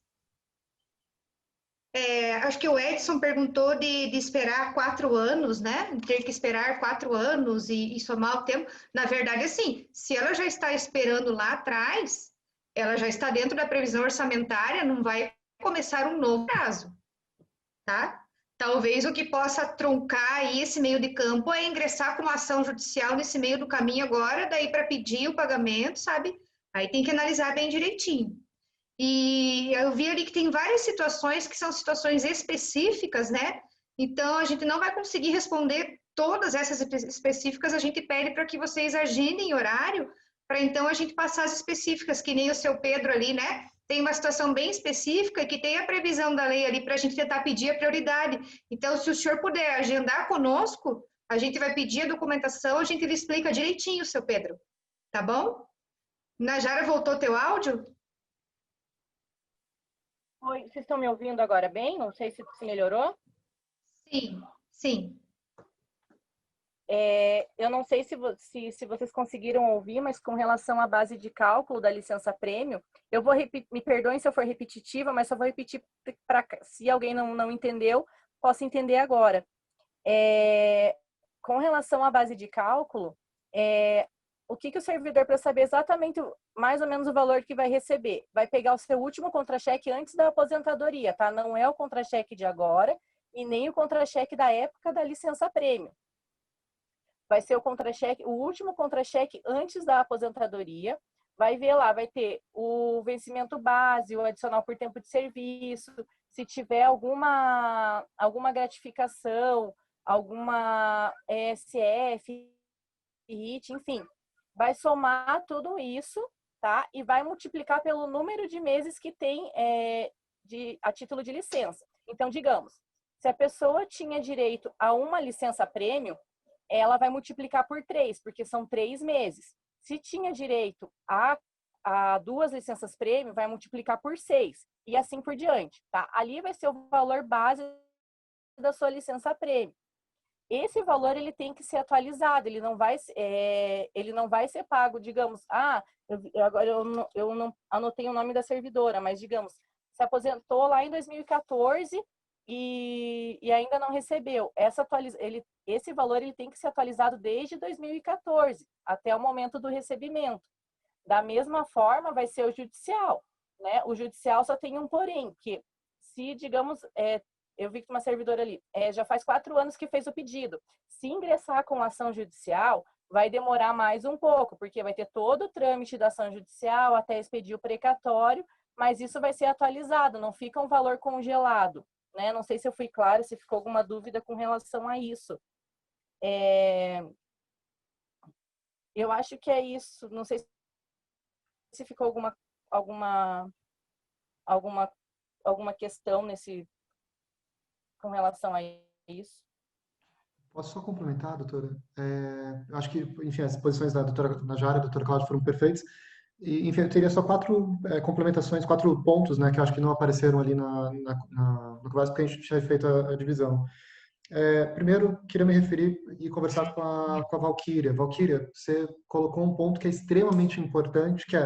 Acho que o Edson perguntou de esperar 4 anos, né? Ter que esperar 4 anos e somar o tempo. Na verdade, assim, se ela já está esperando lá atrás, ela já está dentro da previsão orçamentária, não vai começar um novo prazo, tá? Talvez o que possa truncar aí esse meio de campo é ingressar com uma ação judicial nesse meio do caminho agora, daí para pedir o pagamento, sabe? Aí tem que analisar bem direitinho. E eu vi ali que tem várias situações que são situações específicas, né? Então, a gente não vai conseguir responder todas essas específicas, a gente pede para que vocês agendem horário, para então a gente passar as específicas, que nem o seu Pedro ali, né? Tem uma situação bem específica que tem a previsão da lei ali para a gente tentar pedir a prioridade. Então, se o senhor puder agendar conosco, a gente vai pedir a documentação, a gente lhe explica direitinho, seu Pedro. Tá bom? Najara, voltou teu áudio? Oi, vocês estão me ouvindo agora bem? Não sei se melhorou. Sim, sim. Eu não sei se vocês conseguiram ouvir, mas com relação à base de cálculo da licença prêmio, eu vou repetir, me perdoem se eu for repetitiva, mas só vou repetir para se alguém não entendeu, possa entender agora. Com relação à base de cálculo, o que o servidor, para saber exatamente mais ou menos o valor que vai receber, vai pegar o seu último contra-cheque antes da aposentadoria, tá? Não é o contra-cheque de agora e nem o contra-cheque da época da licença prêmio. Vai ser o contra-cheque, o último contra-cheque antes da aposentadoria. Vai ver lá, vai ter o vencimento base, o adicional por tempo de serviço, se tiver alguma gratificação, alguma ESF, RIT, enfim. Vai somar tudo isso, tá? E vai multiplicar pelo número de meses que tem a título de licença. Então, digamos, se a pessoa tinha direito a uma licença prêmio, ela vai multiplicar por 3, porque são 3 meses. Se tinha direito a 2 licenças prêmio, vai multiplicar por 6, e assim por diante, tá? Ali vai ser o valor base da sua licença prêmio. Esse valor ele tem que ser atualizado, ele não vai ser pago, digamos, agora eu não anotei o nome da servidora, mas digamos, se aposentou lá em 2014 e ainda não recebeu. Esse valor ele tem que ser atualizado desde 2014 até o momento do recebimento. Da mesma forma vai ser o judicial, né? O judicial só tem um porém, que se, digamos, eu vi que uma servidora ali já faz 4 anos que fez o pedido. Se ingressar com ação judicial, vai demorar mais um pouco, porque vai ter todo o trâmite da ação judicial até expedir o precatório, mas isso vai ser atualizado, não fica um valor congelado, né? Não sei se eu fui clara, se ficou alguma dúvida com relação a isso. Eu acho que é isso. Não sei se ficou alguma questão com relação a isso. Posso só complementar, doutora? Eu acho que, enfim, as posições da doutora Najara e da doutora Cláudia foram perfeitas. E, enfim, eu teria só 4 complementações, 4 pontos, né, que eu acho que não apareceram ali no conversa, porque a gente tinha feito a divisão. Primeiro, queria me referir e conversar com a Valquíria. Valquíria, você colocou um ponto que é extremamente importante, que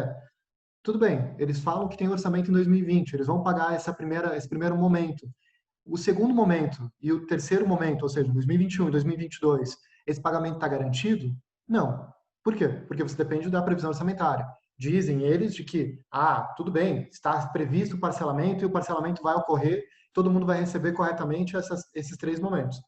tudo bem, eles falam que tem orçamento em 2020, eles vão pagar esse primeiro momento. O segundo momento e o terceiro momento, ou seja, 2021 e 2022, esse pagamento está garantido? Não. Por quê? Porque você depende da previsão orçamentária. Dizem eles de que, tudo bem, está previsto o parcelamento e o parcelamento vai ocorrer, todo mundo vai receber corretamente esses 3 momentos.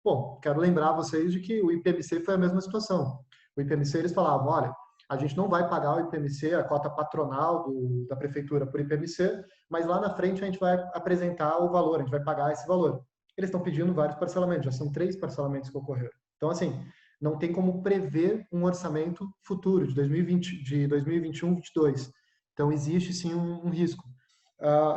Bom, quero lembrar vocês de que o IPMC foi a mesma situação. o IPMC, eles falavam, olha, a gente não vai pagar o IPMC, a cota patronal da prefeitura por IPMC, mas lá na frente a gente vai apresentar o valor, a gente vai pagar esse valor. Eles estão pedindo vários parcelamentos, já são 3 parcelamentos que ocorreram. Então, assim, não tem como prever um orçamento futuro de 2020, de 2021, 2022. Então, existe sim um risco.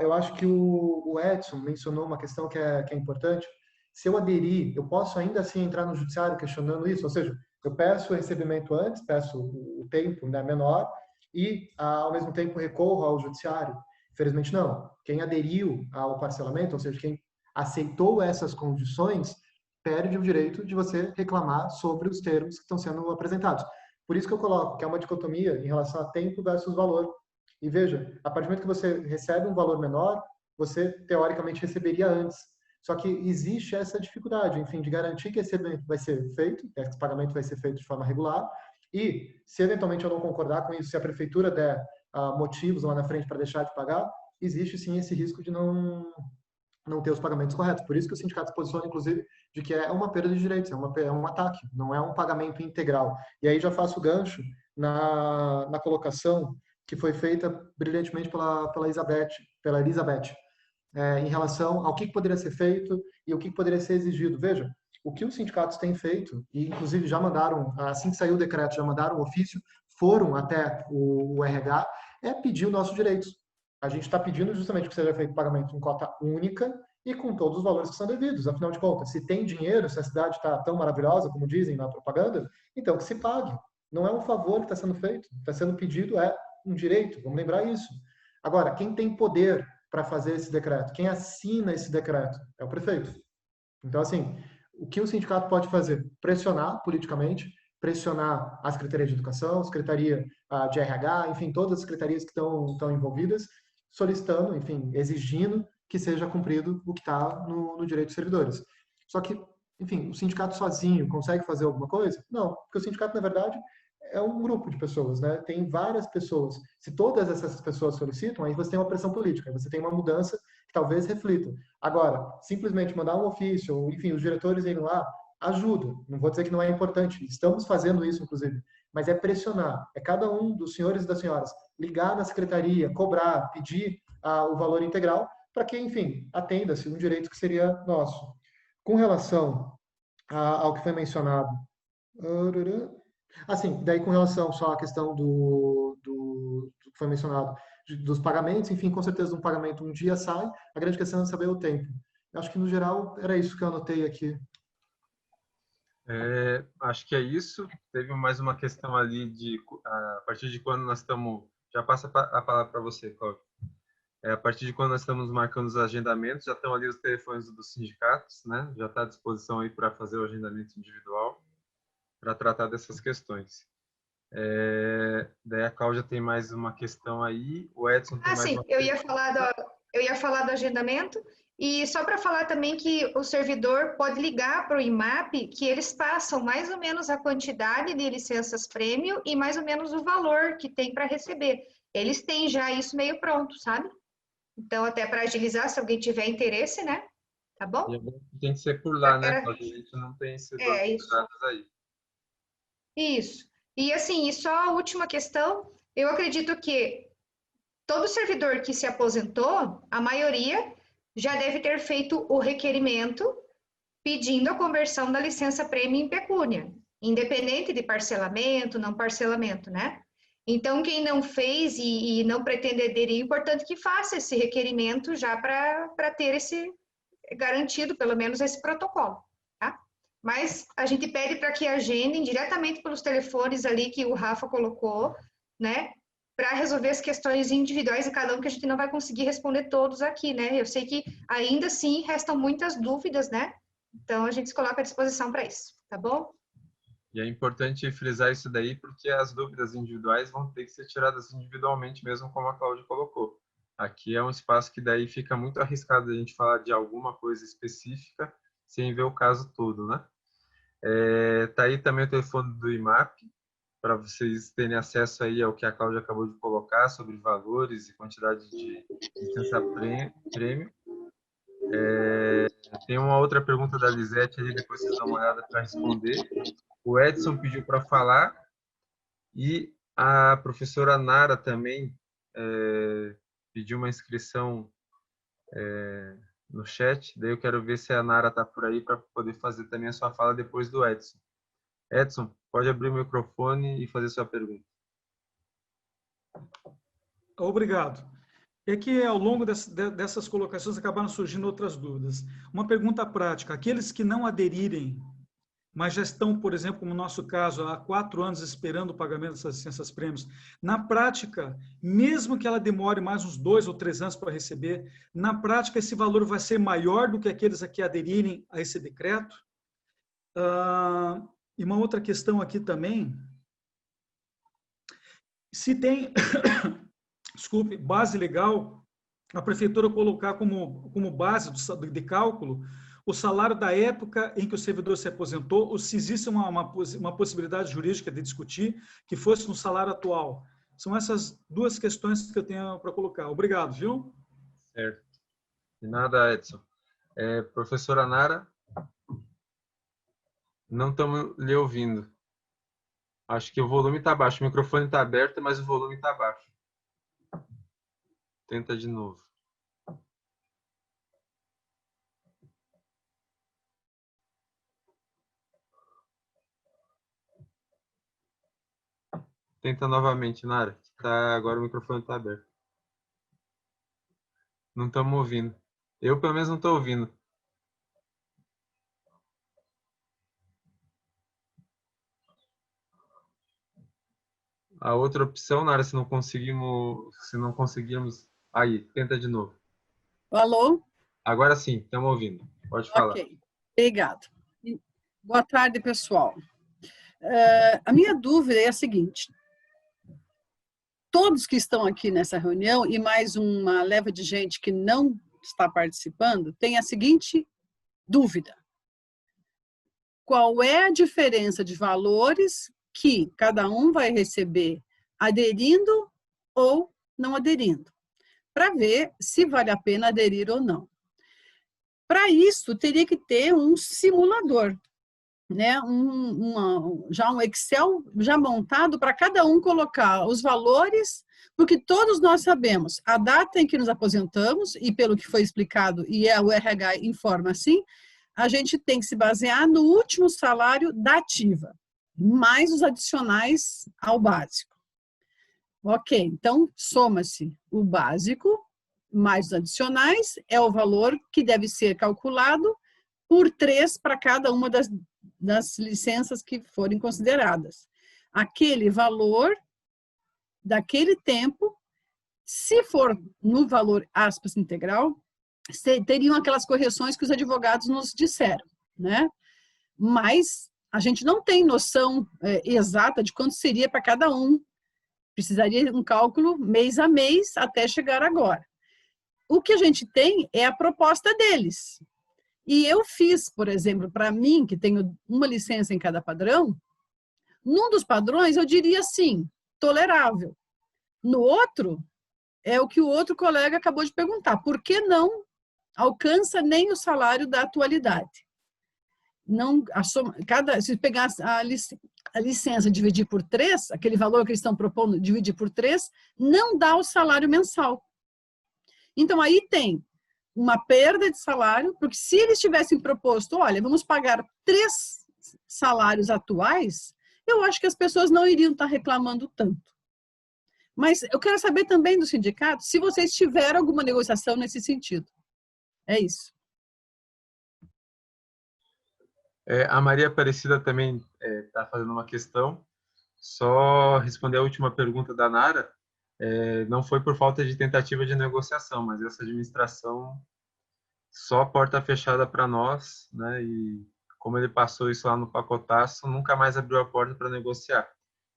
Eu acho que o Edson mencionou uma questão que é importante. Se eu aderir, eu posso ainda assim entrar no judiciário questionando isso? Ou seja, eu peço o recebimento antes, peço o tempo, né, menor e, ao mesmo tempo, recorro ao judiciário? Infelizmente, não. Quem aderiu ao parcelamento, ou seja, quem aceitou essas condições, perde o direito de você reclamar sobre os termos que estão sendo apresentados. Por isso que eu coloco que é uma dicotomia em relação a tempo versus valor. E veja, a partir do momento que você recebe um valor menor, você, teoricamente, receberia antes. Só que existe essa dificuldade, enfim, de garantir que esse recebimento vai ser feito, que esse pagamento vai ser feito de forma regular, e se eventualmente eu não concordar com isso, se a prefeitura der motivos lá na frente para deixar de pagar, existe sim esse risco de não ter os pagamentos corretos. Por isso que o sindicato se posiciona, inclusive, de que é uma perda de direitos, é um ataque, não é um pagamento integral. E aí já faço o gancho na colocação que foi feita brilhantemente pela Elizabeth, em relação ao que poderia ser feito e o que poderia ser exigido. Veja, o que os sindicatos têm feito, e inclusive já mandaram, assim que saiu o decreto, já mandaram um ofício, foram até o RH, é pedir os nossos direitos. A gente está pedindo justamente que seja feito pagamento em cota única e com todos os valores que são devidos. Afinal de contas, se tem dinheiro, se a cidade está tão maravilhosa, como dizem na propaganda, então que se pague. Não é um favor que está sendo feito, está sendo pedido, é um direito, vamos lembrar isso. Agora, quem tem poder para fazer esse decreto, quem assina esse decreto, é o prefeito. Então, assim, o que o sindicato pode fazer? Pressionar politicamente, pressionar a Secretaria de Educação, a Secretaria de RH, enfim, todas as secretarias que estão envolvidas, solicitando, enfim, exigindo que seja cumprido o que está no direito dos servidores. Só que, enfim, o sindicato sozinho consegue fazer alguma coisa? Não, porque o sindicato, na verdade, é um grupo de pessoas, né? Tem várias pessoas. Se todas essas pessoas solicitam, aí você tem uma pressão política, aí você tem uma mudança que talvez reflita. Agora, simplesmente mandar um ofício, ou, enfim, os diretores irem lá, ajuda. Não vou dizer que não é importante, estamos fazendo isso, inclusive, mas é pressionar, é cada um dos senhores e das senhoras ligar na secretaria, cobrar, pedir o valor integral, para que, enfim, atenda-se um direito que seria nosso. Com relação ao que foi mencionado, assim, daí com relação só à questão do que foi mencionado, dos pagamentos, enfim, com certeza um pagamento um dia sai, a grande questão é saber o tempo. Eu acho que, no geral, era isso que eu anotei aqui. Acho que é isso. Teve mais uma questão ali de a partir de quando nós estamos... Já passa a palavra para você, Cláudio. A partir de quando nós estamos marcando os agendamentos, já estão ali os telefones dos sindicatos, né? Já está à disposição aí para fazer o agendamento individual, para tratar dessas questões. Daí a Cláudia tem mais uma questão aí, o Edson tem mais sim, uma... eu ia falar do agendamento, e só para falar também que o servidor pode ligar para o IMAP, que eles passam mais ou menos a quantidade de licenças prêmio e mais ou menos o valor que tem para receber. Eles têm já isso meio pronto, sabe? Então, até para agilizar, se alguém tiver interesse, né? Tá bom? Tem que ser por lá, né? Porque a gente não tem esses dados aí. Isso. E assim, e só a última questão, eu acredito que todo servidor que se aposentou, a maioria já deve ter feito o requerimento pedindo a conversão da licença prêmio em pecúnia, independente de parcelamento, não parcelamento, né? Então, quem não fez e não pretende aderir, é importante que faça esse requerimento já para ter esse garantido, pelo menos, esse protocolo, tá? Mas a gente pede para que agendem diretamente pelos telefones ali que o Rafa colocou, né? Para resolver as questões individuais de cada um, que a gente não vai conseguir responder todos aqui, né? Eu sei que ainda assim restam muitas dúvidas, né? Então, a gente se coloca à disposição para isso, tá bom? E é importante frisar isso daí, porque as dúvidas individuais vão ter que ser tiradas individualmente, mesmo como a Cláudia colocou. Aqui é um espaço que daí fica muito arriscado a gente falar de alguma coisa específica, sem ver o caso todo, né? Tá aí também o telefone do IMAP, para vocês terem acesso aí ao que a Cláudia acabou de colocar sobre valores e quantidade de licença prêmio. Tem uma outra pergunta da Lisete aí, depois vocês dão uma olhada para responder. O Edson pediu para falar, E a professora Nara também pediu uma inscrição no chat. Daí eu quero ver se a Nara está por aí para poder fazer também a sua fala depois do Edson. Edson, pode abrir o microfone e fazer sua pergunta. Obrigado. É que ao longo dessas colocações acabaram surgindo outras dúvidas. Uma pergunta prática: aqueles que não aderirem, mas já estão, por exemplo, como no nosso caso, há 4 anos esperando o pagamento dessas licenças-prêmios, na prática, mesmo que ela demore mais uns 2 ou 3 anos para receber, na prática esse valor vai ser maior do que aqueles a que aderirem a esse decreto? E uma outra questão aqui também, se tem, desculpe, base legal, a prefeitura colocar como base de cálculo o salário da época em que o servidor se aposentou, ou se existe uma possibilidade jurídica de discutir que fosse no salário atual. São essas 2 questões que eu tenho para colocar. Obrigado, viu? Certo. De nada, Edson. Professora Nara, não estamos lhe ouvindo. Acho que o volume está baixo. O microfone está aberto, mas o volume está baixo. Tenta de novo. Tenta novamente, Nara. Agora o microfone está aberto. Não estamos ouvindo. Eu, pelo menos, não estou ouvindo. A outra opção, Nara, se não conseguirmos... Aí, tenta de novo. Alô? Agora sim, estamos ouvindo. Pode falar. Ok, obrigado. Boa tarde, pessoal. A minha dúvida é a seguinte: todos que estão aqui nessa reunião e mais uma leva de gente que não está participando têm a seguinte dúvida: qual é a diferença de valores que cada um vai receber aderindo ou não aderindo, para ver se vale a pena aderir ou não. Para isso, teria que ter um simulador, né? Já um Excel já montado para cada um colocar os valores, porque todos nós sabemos a data em que nos aposentamos, e pelo que foi explicado, e o RH informa assim, a gente tem que se basear no último salário da ativa, mais os adicionais ao básico. Ok, então soma-se o básico mais os adicionais, é o valor que deve ser calculado por 3 para cada uma das licenças que forem consideradas. Aquele valor daquele tempo, se for no valor aspas integral, teriam aquelas correções que os advogados nos disseram, né? Mas a gente não tem noção exata de quanto seria para cada um. Precisaria de um cálculo mês a mês até chegar agora. O que a gente tem é a proposta deles. E eu fiz, por exemplo, para mim, que tenho uma licença em cada padrão, num dos padrões eu diria assim, tolerável. No outro, é o que o outro colega acabou de perguntar, por que não alcança nem o salário da atualidade? Não, se pegar a licença e dividir por 3, aquele valor que eles estão propondo, dividir por 3, não dá o salário mensal. Então, aí tem uma perda de salário, porque se eles tivessem proposto, olha, vamos pagar 3 salários atuais, eu acho que as pessoas não iriam estar reclamando tanto. Mas eu quero saber também do sindicato se vocês tiveram alguma negociação nesse sentido. É isso. A Maria Aparecida também está fazendo uma questão. Só responder a última pergunta da Nara. Não foi por falta de tentativa de negociação, mas essa administração só porta fechada para nós, né? E como ele passou isso lá no pacotaço, nunca mais abriu a porta para negociar.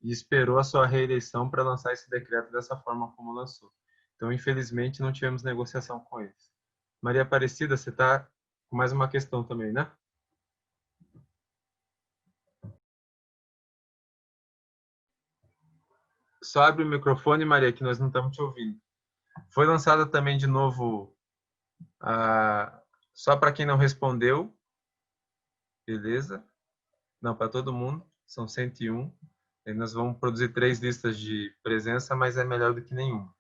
E esperou a sua reeleição para lançar esse decreto dessa forma como lançou. Então, infelizmente, não tivemos negociação com eles. Maria Aparecida, você está com mais uma questão também, né? Só abre o microfone, Maria, que nós não estamos te ouvindo. Foi lançada também de novo, só para quem não respondeu, beleza? Não, para todo mundo, são 101. Aí nós vamos produzir 3 listas de presença, mas é melhor do que nenhuma.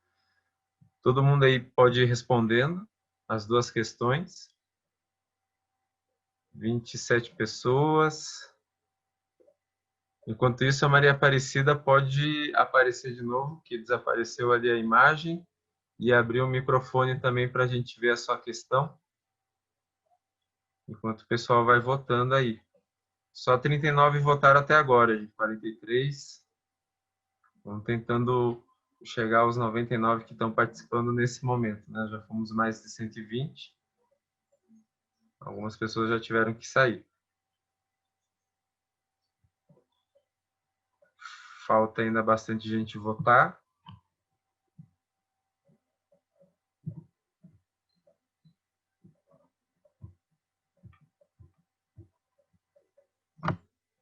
Todo mundo aí pode ir respondendo as 2 questões. 27 pessoas. Enquanto isso, a Maria Aparecida pode aparecer de novo, que desapareceu ali a imagem, e abrir o microfone também para a gente ver a sua questão. Enquanto o pessoal vai votando aí. Só 39 votaram até agora, de 43. Vamos tentando chegar aos 99 que estão participando nesse momento, né? Já fomos mais de 120. Algumas pessoas já tiveram que sair. Falta ainda bastante gente votar.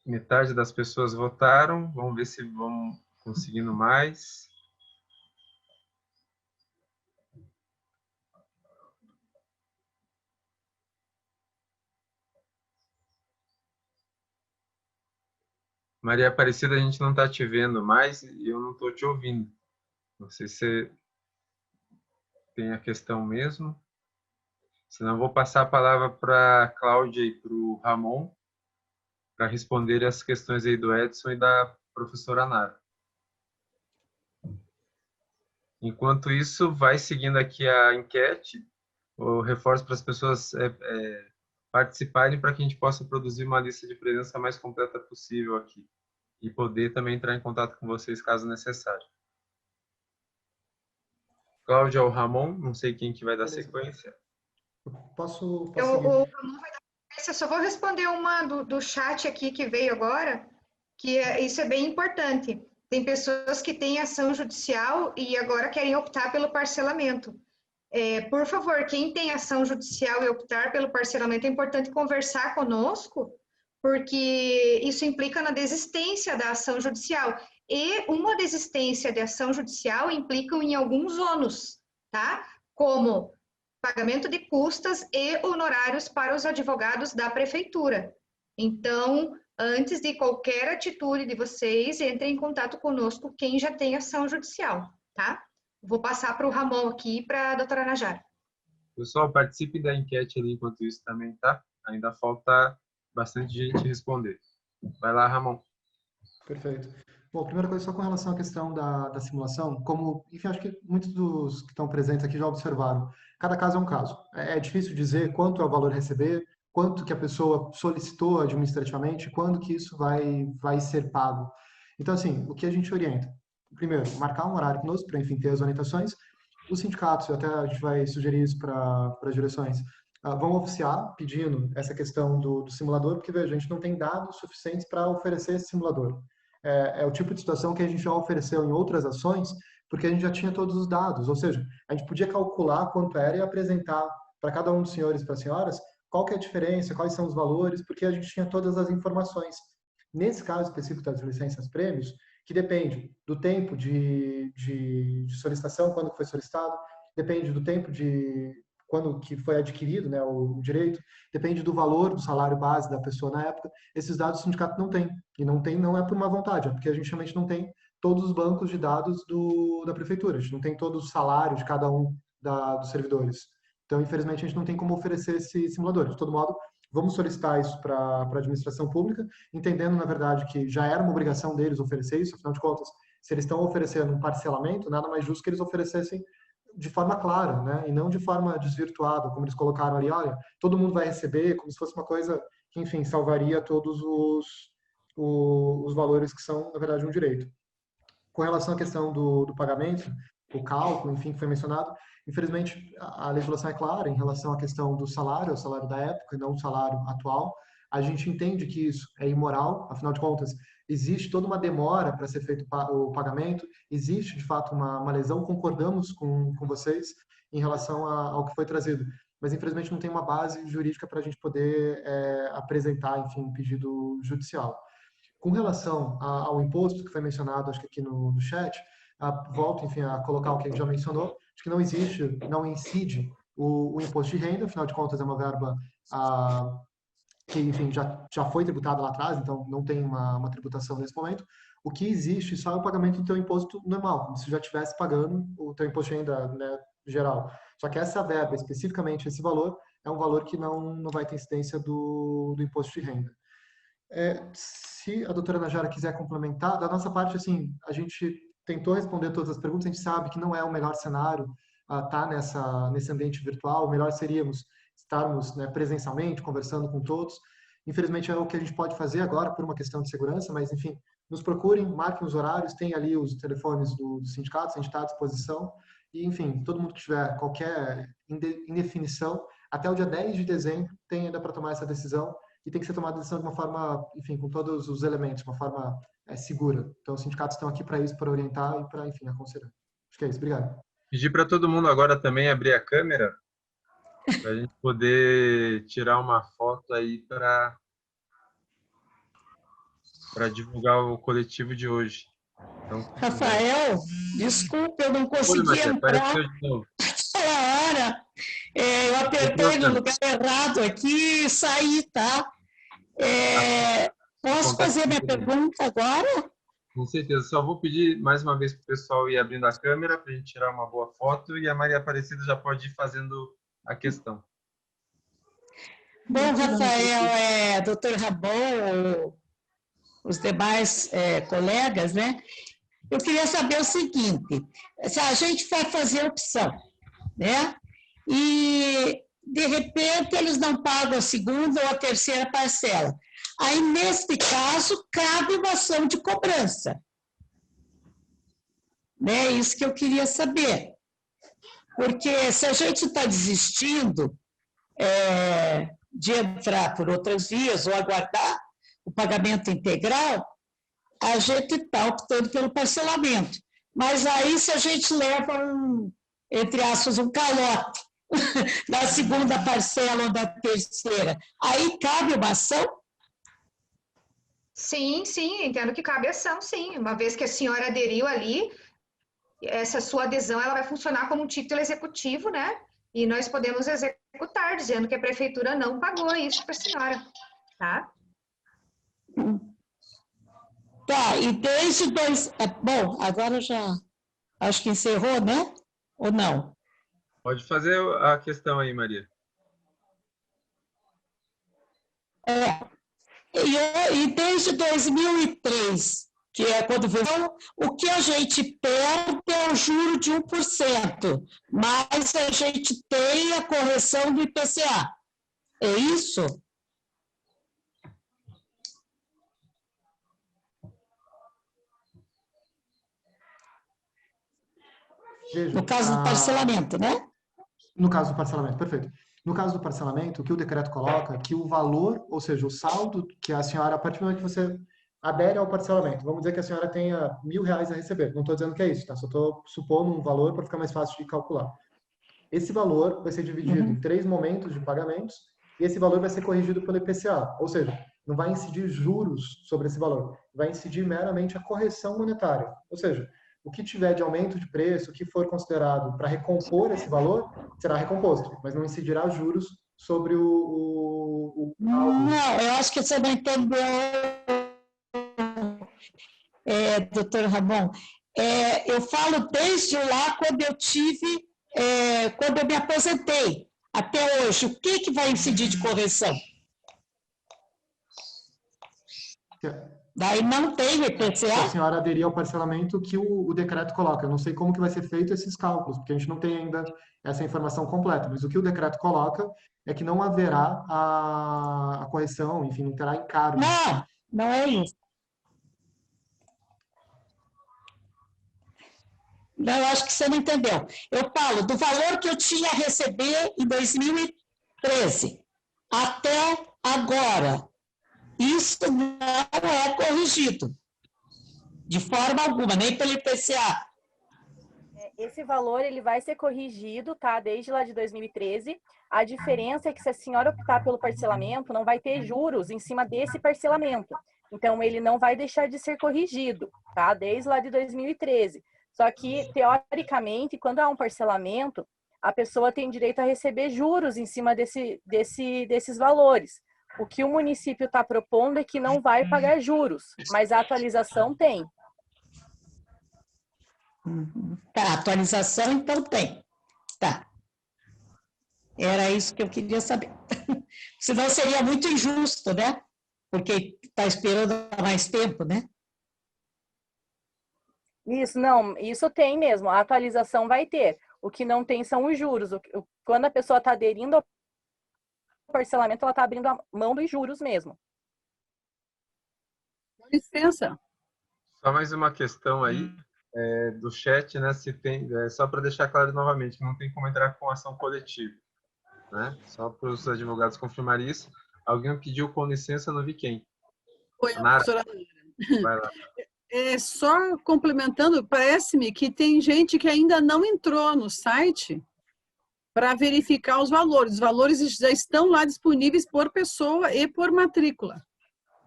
Metade das pessoas votaram. Vamos ver se vão conseguindo mais. Maria Aparecida, a gente não está te vendo mais e eu não estou te ouvindo. Não sei se você tem a questão mesmo. Senão eu vou passar a palavra para a Cláudia e para o Ramon para responder as questões aí do Edson e da professora Nara. Enquanto isso, vai seguindo aqui a enquete. Eu reforço para as pessoas participarem para que a gente possa produzir uma lista de presença mais completa possível aqui. E poder também entrar em contato com vocês caso necessário. Cláudia ou Ramon, não sei quem que vai dar sequência. Posso O seguir? Ramon vai dar sequência. Só vou responder uma do chat aqui que veio agora, que isso é bem importante. Tem pessoas que têm ação judicial e agora querem optar pelo parcelamento. Por favor, quem tem ação judicial e optar pelo parcelamento, é importante conversar conosco, porque isso implica na desistência da ação judicial. E uma desistência de ação judicial implica em alguns ônus, tá? Como pagamento de custas e honorários para os advogados da prefeitura. Então, antes de qualquer atitude de vocês, entrem em contato conosco quem já tem ação judicial, tá? Vou passar para o Ramon aqui e para a doutora Najara. Pessoal, participe da enquete ali enquanto isso também, tá? Ainda falta bastante gente responder. Vai lá, Ramon. Perfeito. Bom, primeira coisa, só com relação à questão da simulação, como, enfim, acho que muitos dos que estão presentes aqui já observaram, cada caso é um caso. É difícil dizer quanto é o valor a receber, quanto que a pessoa solicitou administrativamente, quando que isso vai ser pago. Então, assim, o que a gente orienta? Primeiro, marcar um horário conosco para, enfim, ter as orientações. Os sindicatos, até a gente vai sugerir isso para as direções, vão oficiar pedindo essa questão do simulador, porque, veja, a gente não tem dados suficientes para oferecer esse simulador. É o tipo de situação que a gente já ofereceu em outras ações, porque a gente já tinha todos os dados, ou seja, a gente podia calcular quanto era e apresentar para cada um dos senhores e para as senhoras qual que é a diferença, quais são os valores, porque a gente tinha todas as informações. Nesse caso específico das licenças prêmios, que depende do tempo de solicitação, quando foi solicitado, depende do tempo de quando que foi adquirido, né, o direito, depende do valor do salário base da pessoa na época. Esses dados o sindicato não tem. E não é por uma vontade, é porque a gente realmente não tem todos os bancos de dados da prefeitura. A gente não tem todos os salários de cada um dos servidores. Então, infelizmente, a gente não tem como oferecer esse simulador. De todo modo, vamos solicitar isso para a administração pública, entendendo, na verdade, que já era uma obrigação deles oferecer isso. Afinal de contas, se eles estão oferecendo um parcelamento, nada mais justo que eles oferecessem de forma clara, né? E não de forma desvirtuada, como eles colocaram ali, olha, todo mundo vai receber, como se fosse uma coisa que, enfim, salvaria todos os valores que são, na verdade, um direito. Com relação à questão do pagamento, o cálculo, enfim, que foi mencionado, infelizmente, a legislação é clara em relação à questão do salário, o salário da época, e não o salário atual. A gente entende que isso é imoral, afinal de contas, existe toda uma demora para ser feito o pagamento, existe, de fato, uma lesão, concordamos com vocês em relação ao que foi trazido, mas, infelizmente, não tem uma base jurídica para a gente poder apresentar, enfim, um pedido judicial. Com relação ao imposto, que foi mencionado, acho que aqui no chat, volto, enfim, a colocar o que a gente já mencionou, acho que não incide o imposto de renda, afinal de contas, é uma verba que, enfim, já foi tributada lá atrás, então não tem uma tributação nesse momento. O que existe só é o pagamento do teu imposto normal, como se já estivesse pagando o teu imposto de renda, né, geral. Só que essa verba, especificamente esse valor, é um valor que não vai ter incidência do imposto de renda. Se a doutora Najara quiser complementar, da nossa parte, assim, a gente tentou responder todas as perguntas, a gente sabe que não é o melhor cenário estar nesse ambiente virtual, o melhor seríamos estarmos, né, presencialmente, conversando com todos. Infelizmente é o que a gente pode fazer agora por uma questão de segurança, mas enfim, nos procurem, marquem os horários, tem ali os telefones do sindicato, a gente está à disposição. E enfim, todo mundo que tiver qualquer indefinição, até o dia 10 de dezembro tem ainda para tomar essa decisão, e tem que ser tomada a decisão de uma forma, enfim, com todos os elementos, de uma forma segura. Então os sindicatos estão aqui para isso, para orientar e para, enfim, aconselhar. Acho que é isso, obrigado. Pedir para todo mundo agora também abrir a câmera, para a gente poder tirar uma foto aí para divulgar o coletivo de hoje. Então, Rafael, desculpa, eu não consegui entrar naquela hora. Eu apertei no lugar errado aqui e saí, tá? Posso fazer minha pergunta agora? Com certeza. Só vou pedir mais uma vez para o pessoal ir abrindo a câmera para a gente tirar uma boa foto e a Maria Aparecida já pode ir fazendo a questão. Bom, Rafael, doutor Rabon, os demais colegas, né? Eu queria saber o seguinte, se a gente vai fazer opção, né? E, de repente, eles não pagam a segunda ou a terceira parcela. Aí, neste caso, cabe uma ação de cobrança. Né? Isso que eu queria saber. Porque se a gente está desistindo de entrar por outras vias ou aguardar o pagamento integral, a gente está optando pelo parcelamento. Mas aí, se a gente leva entre aspas, um calote da segunda parcela ou da terceira, aí cabe uma ação? Sim, entendo que cabe ação, sim. Uma vez que a senhora aderiu ali, essa sua adesão ela vai funcionar como um título executivo, né? E nós podemos executar, dizendo que a prefeitura não pagou isso para a senhora, tá? Tá, e desde bom, agora já acho que encerrou, né? Ou não? Pode fazer a questão aí, Maria. E desde 2003, que é quando veio, o que a gente perde é o juro de 1%, mas a gente tem a correção do IPCA. É isso? Veja, no caso do parcelamento, né? No caso do parcelamento, perfeito. No caso do parcelamento, o que o decreto coloca é que o valor, ou seja, o saldo que a senhora, a partir do momento que você adere ao parcelamento, vamos dizer que a senhora tenha R$1.000 a receber, não estou dizendo que é isso, tá? Só estou supondo um valor para ficar mais fácil de calcular. Esse valor vai ser dividido em 3 momentos de pagamentos e esse valor vai ser corrigido pelo IPCA, ou seja, não vai incidir juros sobre esse valor, vai incidir meramente a correção monetária, ou seja, o que tiver de aumento de preço, o que for considerado para recompor esse valor, será recomposto, mas não incidirá juros sobre Não, eu acho que você não entendeu, doutor Ramon. Eu falo desde lá quando eu tive, quando eu me aposentei, até hoje, o que vai incidir de correção? Daí não tem IPCA? Se a senhora aderir ao parcelamento que o decreto coloca. Eu não sei como que vai ser feito esses cálculos, porque a gente não tem ainda essa informação completa, mas o que o decreto coloca é que não haverá a correção, enfim, não terá encargo. Não é isso. Não, eu acho que você não entendeu. Eu falo do valor que eu tinha a receber em 2013 até agora. Isso não é corrigido, de forma alguma, nem pelo IPCA. Esse valor ele vai ser corrigido, tá? Desde lá de 2013. A diferença é que se a senhora optar pelo parcelamento, não vai ter juros em cima desse parcelamento. Então, ele não vai deixar de ser corrigido, tá? Desde lá de 2013. Só que, teoricamente, quando há um parcelamento, a pessoa tem direito a receber juros em cima desses valores. O que o município está propondo é que não vai pagar juros, mas a atualização tem. Tá, atualização então tem. Tá. Era isso que eu queria saber. Senão seria muito injusto, né? Porque está esperando há mais tempo, né? Isso, não, isso tem mesmo, a atualização vai ter. O que não tem são os juros. Quando a pessoa está aderindo ao parcelamento, ela está abrindo a mão dos juros mesmo. Com licença. Só mais uma questão aí do chat, né? Se tem, só para deixar claro novamente, não tem como entrar com ação coletiva, né? Só para os advogados confirmarem isso. Alguém pediu com licença, não vi quem. Foi a Nara. professora Nara. Vai lá. Só complementando, parece-me que tem gente que ainda não entrou no site para verificar os valores. Os valores já estão lá disponíveis por pessoa e por matrícula.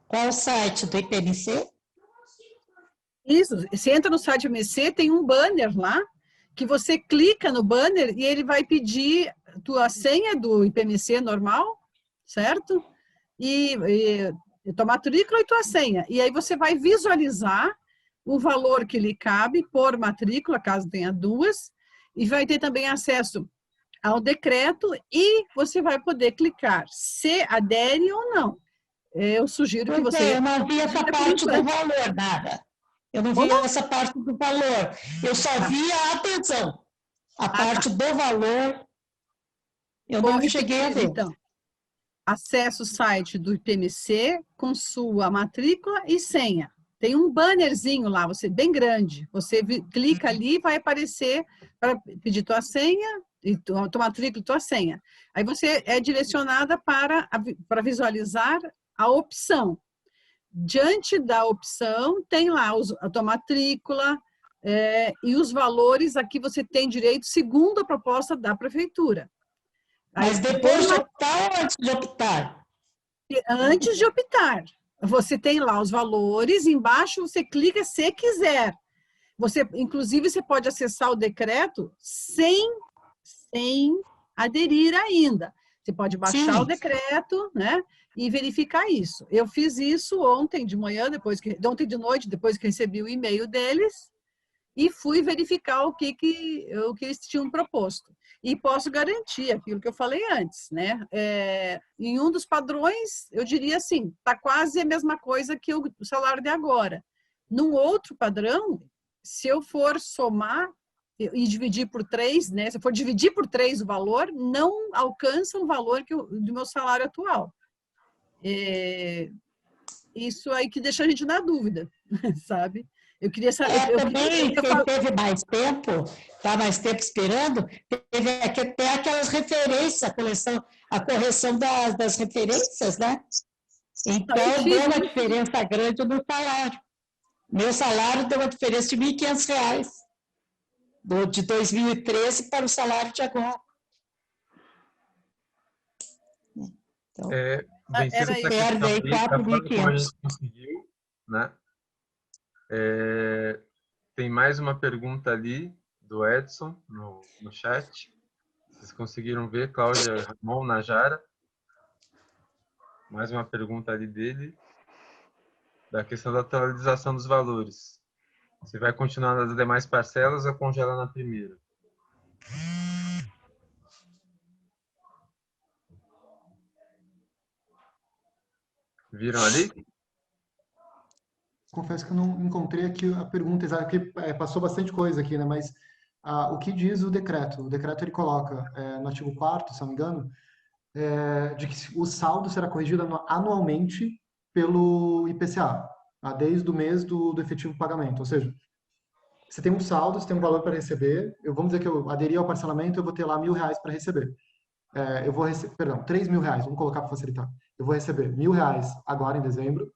Qual o site do IPMC? Isso, você entra no site do IPMC, tem um banner lá, que você clica no banner e ele vai pedir tua senha do IPMC normal, certo? E tua matrícula e tua senha. E aí você vai visualizar o valor que lhe cabe por matrícula, caso tenha duas, e vai ter também acesso ao decreto e você vai poder clicar se adere ou não. Eu sugiro que você... Eu não vi essa parte do valor, nada. Eu não vi essa parte do valor. Eu só vi a atenção. A parte do valor, eu não cheguei a ver. Então, acesse o site do IPMC com sua matrícula e senha. Tem um bannerzinho lá, bem grande. Você clica ali e vai aparecer para pedir tua senha, tua matrícula e tua senha. Aí você é direcionada para visualizar a opção. Diante da opção, tem lá a tua matrícula e os valores a que você tem direito segundo a proposta da prefeitura. Mas depois de optar ou antes de optar? Antes de optar. Você tem lá os valores, embaixo você clica se quiser. Inclusive, você pode acessar o decreto sem aderir ainda. Você pode baixar o decreto, né, e verificar isso. Eu fiz isso ontem de manhã, ontem de noite, depois que recebi o e-mail deles, e fui verificar o que eles tinham proposto. E posso garantir aquilo que eu falei antes, né? Em um dos padrões, eu diria assim, está quase a mesma coisa que o salário de agora. Num outro padrão, se eu for somar e dividir por 3, né? Se eu for dividir por 3 o valor, não alcança o valor do meu salário atual. Isso aí que deixa a gente na dúvida, sabe? Eu queria saber... Também, quem teve mais tempo, está mais tempo esperando, teve até aquelas referências, a correção das referências, né? Então, deu uma diferença grande no salário. Meu salário deu uma diferença de R$ 1.500, de 2013 para o salário de agora. Então, vencendo essa questão aí, da forma como a gente conseguiu, né? Tem mais uma pergunta ali do Edson no chat. Vocês conseguiram ver, Cláudia, Ramon, Najara? Mais uma pergunta ali dele, da questão da atualização dos valores. Você vai continuar nas demais parcelas ou congela na primeira? Viram ali? Confesso que eu não encontrei aqui a pergunta exata, porque passou bastante coisa aqui, né? Mas o que diz o decreto? O decreto ele coloca no artigo 4º, se não me engano, de que o saldo será corrigido anualmente pelo IPCA, desde o mês do efetivo pagamento. Ou seja, você tem um saldo, você tem um valor para receber, vamos dizer que eu aderi ao parcelamento, eu vou ter lá R$1.000 para receber. Eu vou receber, perdão, R$3.000, vamos colocar para facilitar. Eu vou receber R$1.000 agora em dezembro,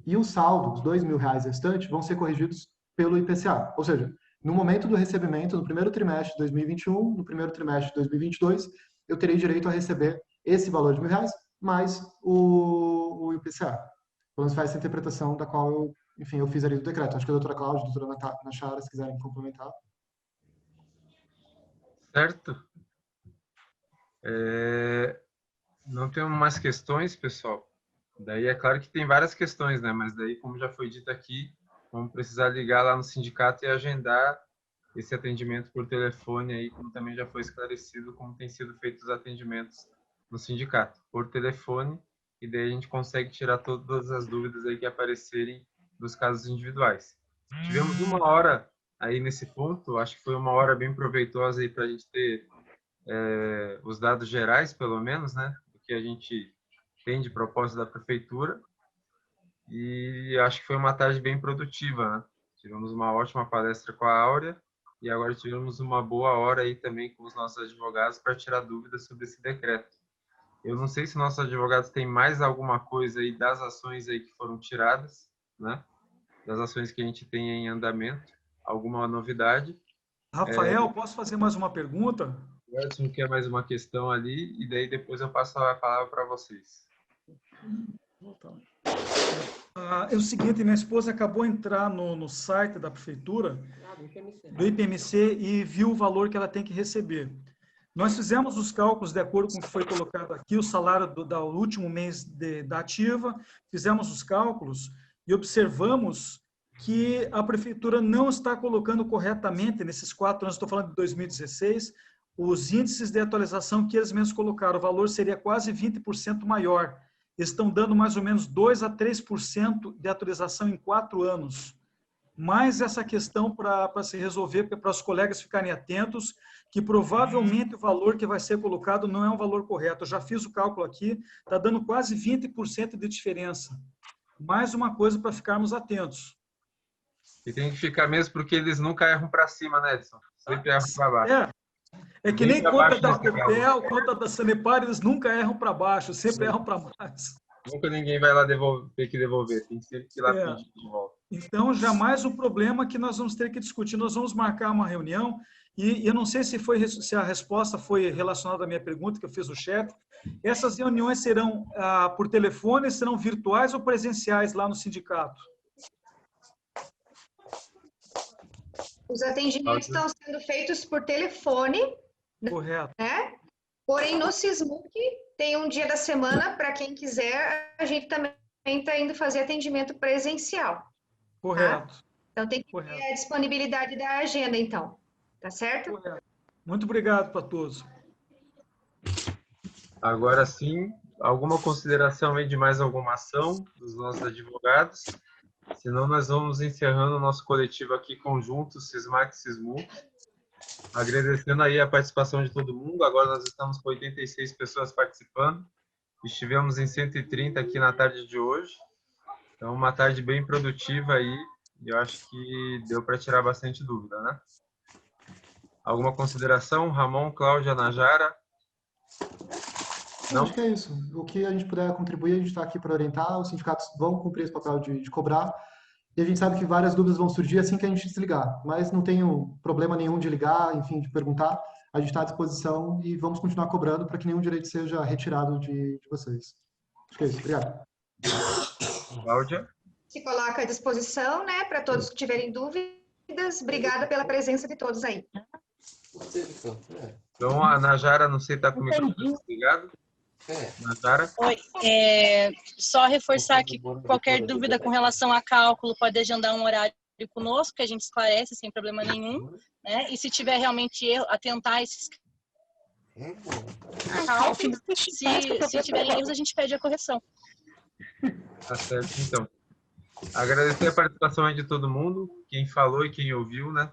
e o saldo, os R$2.000 restantes, vão ser corrigidos pelo IPCA. Ou seja, no momento do recebimento, no primeiro trimestre de 2021, no primeiro trimestre de 2022, eu terei direito a receber esse valor de R$1.000 mais o IPCA. Pelo menos faz essa interpretação da qual eu fiz ali do decreto. Acho que a doutora Cláudia, a doutora Nachara, se quiserem complementar. Certo. Não tenho mais questões, pessoal. Daí é claro que tem várias questões, né? Mas daí, como já foi dito aqui, vamos precisar ligar lá no sindicato e agendar esse atendimento por telefone aí, como também já foi esclarecido, como tem sido feitos os atendimentos no sindicato, por telefone, e daí a gente consegue tirar todas as dúvidas aí que aparecerem dos casos individuais. Tivemos uma hora aí nesse ponto, acho que foi uma hora bem proveitosa aí para a gente ter os dados gerais, pelo menos, né, do que a gente tem de proposta da prefeitura, e acho que foi uma tarde bem produtiva, né? Tivemos uma ótima palestra com a Áurea e agora tivemos uma boa hora aí também com os nossos advogados para tirar dúvidas sobre esse decreto. Eu não sei se nossos advogados têm mais alguma coisa aí das ações aí que foram tiradas, né? Das ações que a gente tem em andamento, alguma novidade. Rafael, posso fazer mais uma pergunta? O Edson quer mais uma questão ali e daí depois eu passo a palavra para vocês. É o seguinte, minha esposa acabou de entrar no site da prefeitura, do IPMC, e viu o valor que ela tem que receber. Nós fizemos os cálculos de acordo com o que foi colocado aqui, o salário do último mês da ativa, fizemos os cálculos e observamos que a prefeitura não está colocando corretamente, nesses 4 anos, estou falando de 2016, os índices de atualização que eles mesmos colocaram, o valor seria quase 20% maior. Estão dando mais ou menos 2 a 3% de atualização em 4 anos. Mais essa questão para se resolver, para os colegas ficarem atentos, que provavelmente o valor que vai ser colocado não é um valor correto. Eu já fiz o cálculo aqui, está dando quase 20% de diferença. Mais uma coisa para ficarmos atentos. E tem que ficar mesmo porque eles nunca erram para cima, né, Edson? Sempre erram para baixo. É que nem conta da Copel, conta da Sanepar, eles nunca erram para baixo, sempre erram para baixo. Nunca ninguém vai lá ter que devolver, tem sempre que ir lá pedir de volta. Então, jamais o problema que nós vamos ter que discutir. Nós vamos marcar uma reunião e eu não sei se a resposta foi relacionada à minha pergunta que eu fiz no chat. Essas reuniões serão por telefone, serão virtuais ou presenciais lá no sindicato? Os atendimentos estão sendo feitos por telefone, correto, né? Porém, no Sismuc tem um dia da semana, para quem quiser, a gente também está indo fazer atendimento presencial. Correto. Tá? Então, tem que ter a disponibilidade da agenda, então. Tá certo? Correto. Muito obrigado para todos. Agora sim, alguma consideração aí de mais alguma ação dos nossos advogados? Senão nós vamos encerrando o nosso coletivo aqui conjunto, Sismac e Sismuc. Agradecendo aí a participação de todo mundo. Agora nós estamos com 86 pessoas participando. Estivemos em 130 aqui na tarde de hoje. Então, uma tarde bem produtiva aí. E eu acho que deu para tirar bastante dúvida, né? Alguma consideração? Ramon, Cláudia, Najara? Não? Acho que é isso. O que a gente puder contribuir, a gente está aqui para orientar. Os sindicatos vão cumprir esse papel de cobrar. E a gente sabe que várias dúvidas vão surgir assim que a gente desligar. Mas não tenho problema nenhum de ligar, enfim, de perguntar. A gente está à disposição e vamos continuar cobrando para que nenhum direito seja retirado de vocês. Acho que é isso. Obrigado. Cláudia? Se coloca à disposição, né, para todos que tiverem dúvidas. Obrigada pela presença de todos aí. Então, a Najara, não sei se está comigo desligado. Najara? Oi, só reforçar que qualquer dúvida com relação a cálculo pode agendar um horário conosco, que a gente esclarece sem problema nenhum, né? E se tiver realmente erro, atentar esses cálculos, se tiverem erros, a gente pede a correção. Tá certo, então. Agradecer a participação aí de todo mundo, quem falou e quem ouviu, né?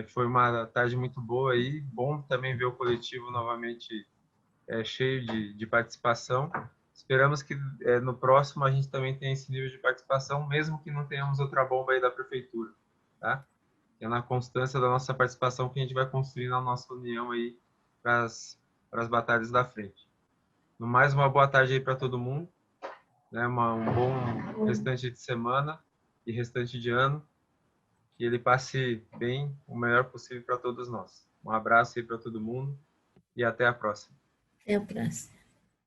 Foi uma tarde muito boa aí, bom também ver o coletivo novamente cheio de participação. Esperamos que no próximo a gente também tenha esse nível de participação, mesmo que não tenhamos outra bomba aí da prefeitura, tá? É na constância da nossa participação que a gente vai construindo a nossa união aí para as batalhas da frente. No mais, uma boa tarde aí para todo mundo, né? Um bom restante de semana e restante de ano, que ele passe bem, o melhor possível para todos nós. Um abraço aí para todo mundo e até a próxima. Até a próxima.